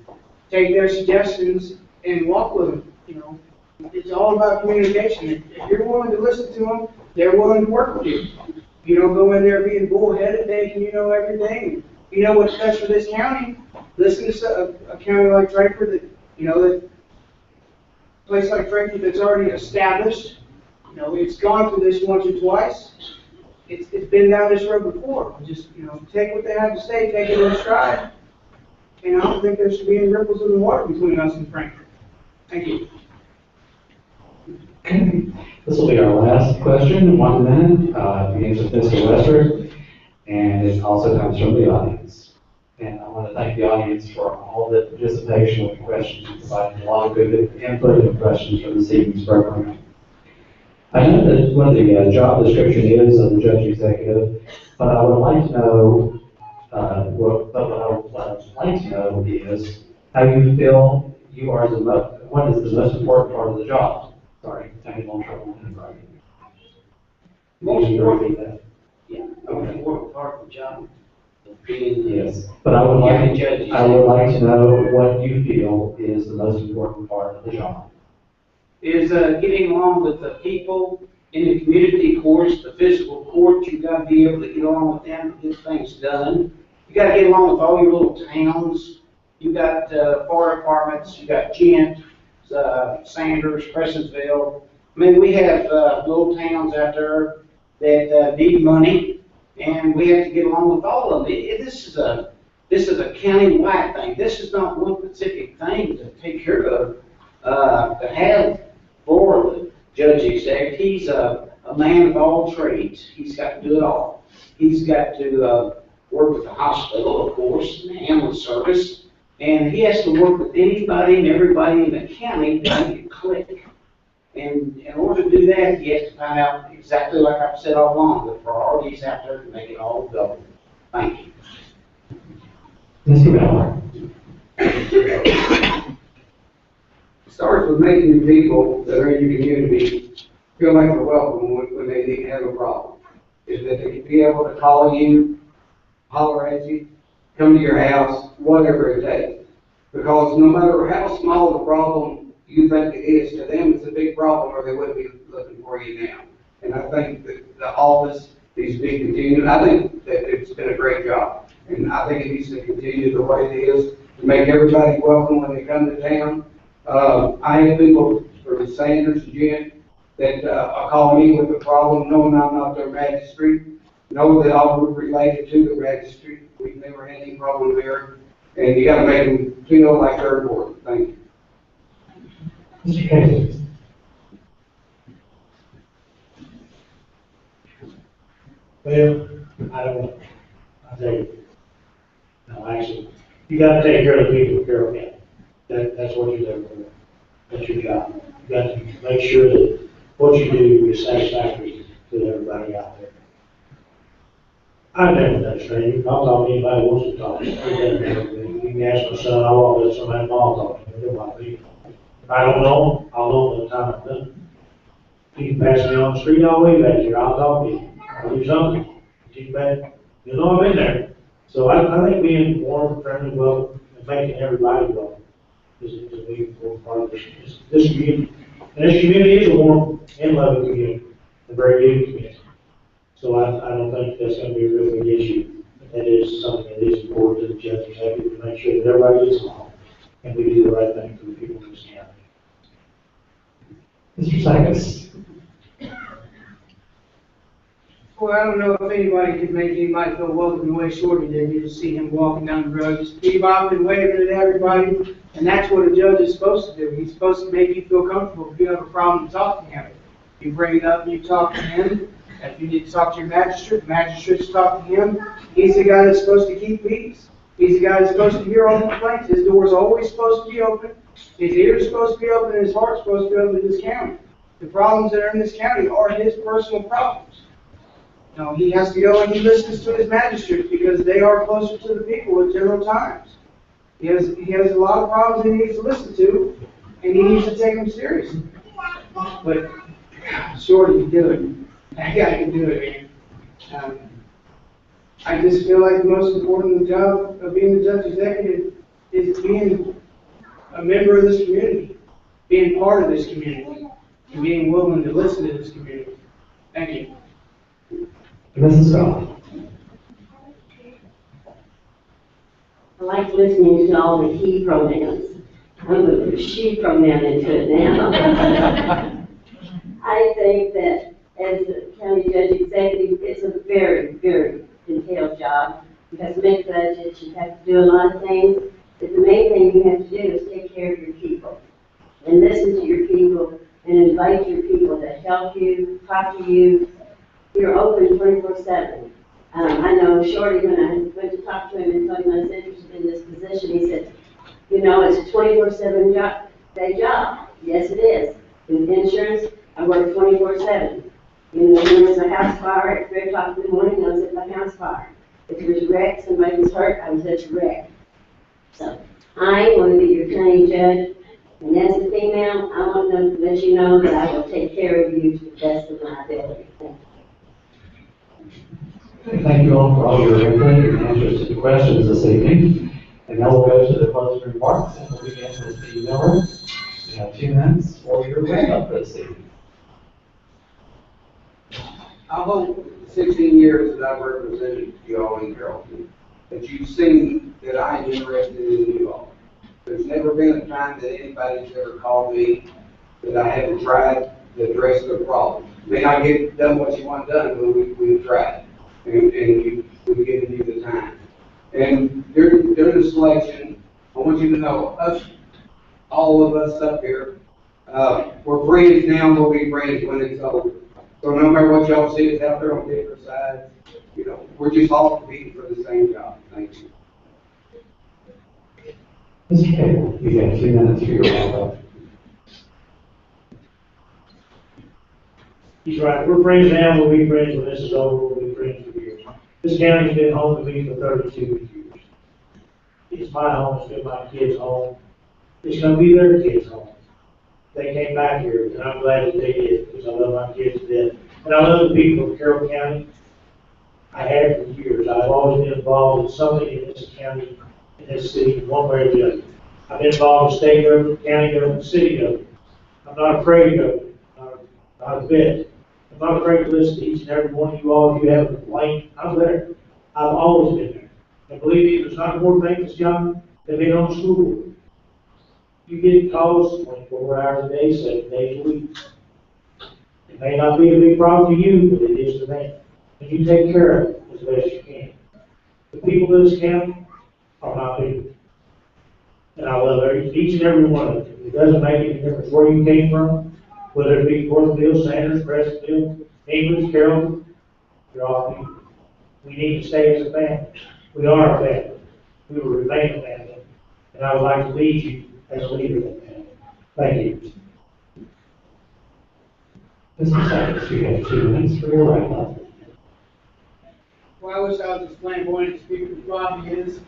take their suggestions and walk with them, It's all about communication. If you're willing to listen to them, they're willing to work with you. You don't go in there being bullheaded, thinking you know everything. You know what's best for this county. Listen to a county like Frankfurt that, that place like Frankfurt that's already established. It's gone through this once or twice. It's been down this road before. Just, take what they have to say, take it in stride. And I don't think there should be any ripples in the water between us and Frankfurt. Thank you. Okay. This will be our last question, 1 minute. It begins with Mr. Westford, and it also comes from the audience. And I want to thank the audience for all the participation with the questions. You provided a lot of good input and questions for this evening's program. I know that what the job description is of the judge executive, but I would like to know, what I would like to know is how you feel you are what is the most important part of the job? Sorry, I'm having a little trouble with that. Most important, that. yeah, most important part of the job of being Yes, but I would like to know what you feel is the most important part of the job. Is getting along with the people in the community courts, the physical court. You've got to be able to get along with them to get things done. You got to get along with all your little towns. You got fire departments. You got Gent, Sanders, Crescentville. I mean, we have little towns out there that need money, and we have to get along with all of them. This is a county-wide thing. This is not one specific thing to take care of. To have for the judge executive, he's a man of all trades. He's got to do it all. He's got to work with the hospital, of course, and the ambulance service, and he has to work with anybody and everybody in the county to make it click. And in order to do that, he has to find out exactly like I've said all along, the priorities out there to make it all go. Thank you. Mr. Miller. It starts with making the people that are in your community feel like they're welcome when they have a problem. Is that they can be able to call you, holler at you, come to your house, whatever it takes. Because no matter how small the problem you think it is. To them, it's a big problem, or they wouldn't be looking for you now. And I think that the office needs to be continued. I think that it's been a great job, and I think it needs to continue the way it is, to make everybody welcome when they come to town. I have people from Sanders and Jen that call me with a problem, knowing I'm not their magistrate, know that all we're related to the magistrate. We've never had any problem there, and you got to make them feel like they're important. Thank you. Mr. Casey. Well, I don't know. I think, no, actually, you gotta take care of the people of Carroll County. That's what you're there for. That's your job. You got to make sure that what you do is satisfactory to everybody out there. I've never done training. I'll talk to anybody who wants to talk. You can ask my son, I want to let somebody mom talk to me. If I don't know, I'll know by the time I'm done. You can pass me on the street, I'll wave at you, I'll talk to you. I'll do something. You back, you know I've been there. So I think being warm, friendly, welcome, and making everybody welcome is a big important part of this community. And this community is a warm and loving community, a very good community. So I don't think that's going to be a real big issue. That is something that is important to the judges, to make sure that everybody gets along and we do the right thing for the people in this county. Mr. Sykes. Well, I don't know if anybody could make anybody feel welcome the way Shorty did. You just see him walking down the road, just bebopping, waving at everybody, and that's what a judge is supposed to do. He's supposed to make you feel comfortable. If you have a problem, talk to him. You bring it up, you talk to him. If you need to talk to your magistrate, the magistrate's talk to him. He's the guy that's supposed to keep peace. He's the guy that's supposed to hear all the complaints. His door's always supposed to be open. His ear's supposed to be open, and his heart's supposed to be open in this county. The problems that are in this county are his personal problems. No, he has to go and he listens to his magistrates because they are closer to the people at general times. He has a lot of problems he needs to listen to, and he needs to take them seriously. But Shorty can do it. That guy can do it, man. I just feel like the most important job of being the judge executive is being a member of this community, being part of this community, and being willing to listen to this community. Thank you. Mrs. Scott. I like listening to all the he pronouns. I'm going to put she pronoun into it now. I think that as a county judge executive, it's a very, very entailed job. You have to make budgets, you have to do a lot of things, but the main thing you have to do is take care of your people and listen to your people and invite your people to help you, talk to you. You're open 24/7. I know Shorty, when I went to talk to him and told him I was interested in this position, he said, you know, it's a 24/7 day job. Yes, it is. In insurance, I work 24/7. You know, when there's a house fire at 3 o'clock in the morning, I was at my house fire. If there's a wreck, somebody was hurt, I was at the wreck. So, I want to be your county judge, and as a female, I want them to let you know that I will take care of you to the best of my ability. Thank you all for all your input and answers to the questions this evening. And now we'll go to the closing remarks, and we'll begin with the Miller. You have 2 minutes for your wrap-up this evening. I hope 16 years that I've represented you all in Carrollton, that you've seen that I'm interested in you all. There's never been a time that anybody's ever called me that I haven't tried to address their problem. May not get done what you want done, but we've tried. And we've given you the time. And during the selection, I want you to know, us, all of us up here, we're friends now, we'll be friends when it's over. So no matter what y'all see us out there on different sides, you know, we're just all competing for the same job. Thank you. Mr. Carroll, you have 2 minutes for your wrap-up. He's right. We're friends now. We'll be friends when this is over. We'll be friends for years. This county's been home to me for 32 years. It's my home. It's been my kids' home. It's going to be their kids' home. They came back here, and I'm glad that they did because I love my kids to death. And I love the people of Carroll County. I have for years. I've always been involved in something in this county, in this city, one way or the other. I've been involved in state government, county government, city government. I'm not afraid of it, not a bit. I'm not afraid to listen to each and every one of you all. If you have a complaint, I'm there. I've always been there. And believe me, there's not more things, John, than being on the school board. You get calls 24 hours a day, 7 days a week. It may not be a big problem to you, but it is to me. And you take care of it as best you can. The people of this county are my people. And I love each and every one of them. It doesn't make any difference where you came from, whether it be Porterville, Sanders, Prestonville, English, Carroll, you're all people. We need to stay as a family. We are a family. We will remain a family. And I would like to lead you as a leader of that family. Thank you. Mr. Sanders, you have 2 minutes for your wrap-up. Well, I wish I was as flamboyant as Speaker Bobby is.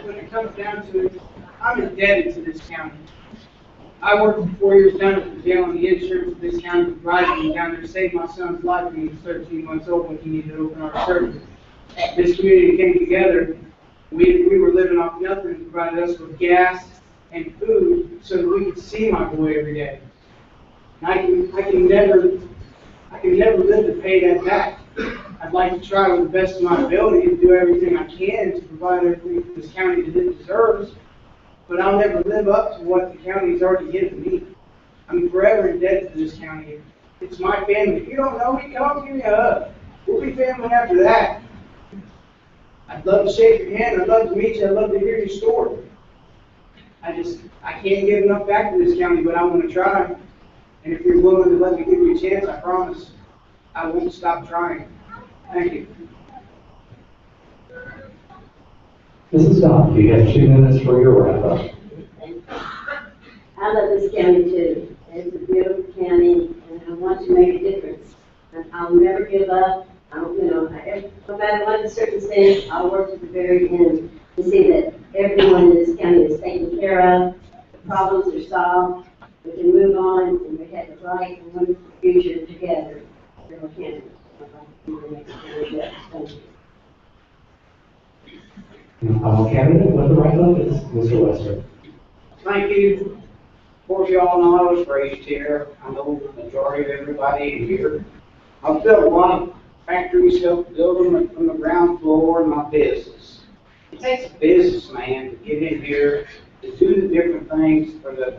When it comes down to it, I'm indebted to this county. I worked for 4 years down at the jail, and the insurance of this county provided me down there to save my son's life when he was 13 months old when he needed to open heart surgery. This community came together. We were living off nothing and provided us with gas and food so that we could see my boy every day. And I can never live to pay that back. I'd like to try with the best of my ability to do everything I can to provide everything for this county that it deserves, but I'll never live up to what the county's already given me. I'm forever indebted to this county. It's my family. If you don't know me, come give me a hug. We'll be family after that. I'd love to shake your hand. I'd love to meet you. I'd love to hear your story. I can't give enough back to this county, but I want to try. And if you're willing to let me give you a chance, I promise I won't stop trying. Thank you. Mrs. Scott, you have 2 minutes for your wrap-up. I love this county too. It's a beautiful county, and I want to make a difference. And I'll never give up. No matter what the circumstance, I'll work to the very end to see that everyone in this county is taken care of, the problems are solved, we can move on, and we have a bright and wonderful future together. Carroll County. Thank you. Our candidate with the wrap-up is Mr. Wester. Thank you. Of course, you all know I was raised here. I know the majority of everybody in here. I've built a lot of factories, helped build them from the ground floor in my business. It takes a businessman to get in here to do the different things for the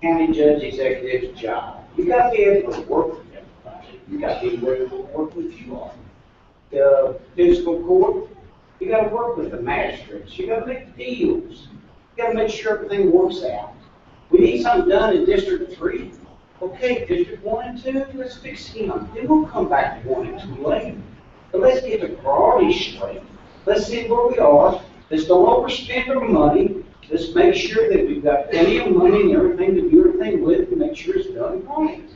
county judge executive's job. You got to be able to work with everybody. You got to be able to work with you all. The fiscal court, you got to work with the magistrates. You got to make deals. You got to make sure everything works out. We need something done in District 3. Okay, District 1 and 2, let's fix him. Then we'll come back to 1 and 2 later. But let's get the priorities straight. Let's see where we are. Let's don't overspend our money. Let's make sure that we've got plenty of money and everything to do everything with and make sure it's done right.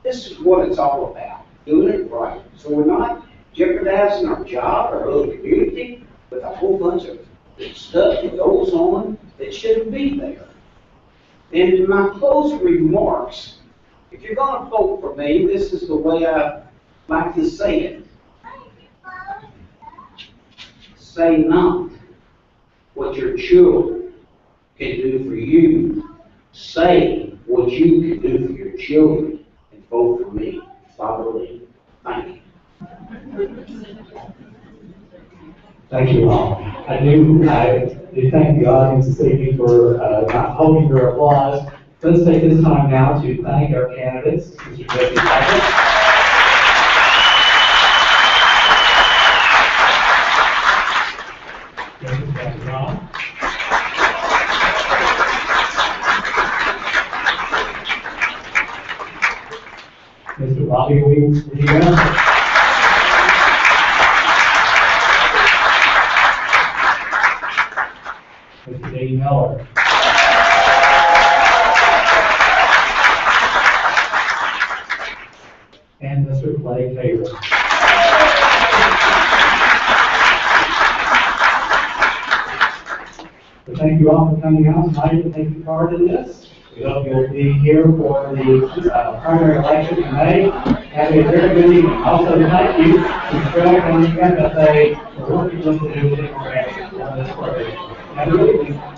This is what it's all about, doing it right. So we're not jeopardizing our job or our community with a whole bunch of stuff that goes on that shouldn't be there. And in my closing remarks, if you're going to vote for me, this is the way I like to say it. Say not what your children can do for you. Say what you can do for your children and vote for me. Father Lee. Thank you. Thank you all. I do thank the audience this evening for not holding your applause. Let's take this time now to thank our candidates, Mr. Jesse Patrick. Mr. John. Mr. Bobby Williams. Mr. Dave Miller. And Mr. Clay Taylor. So thank you all for coming out tonight and taking part in this. We hope you'll be here for the primary election in May. Have a very good evening. Also, thank you to Carroll County FFA for working with the new demographic on this program. Have a good evening.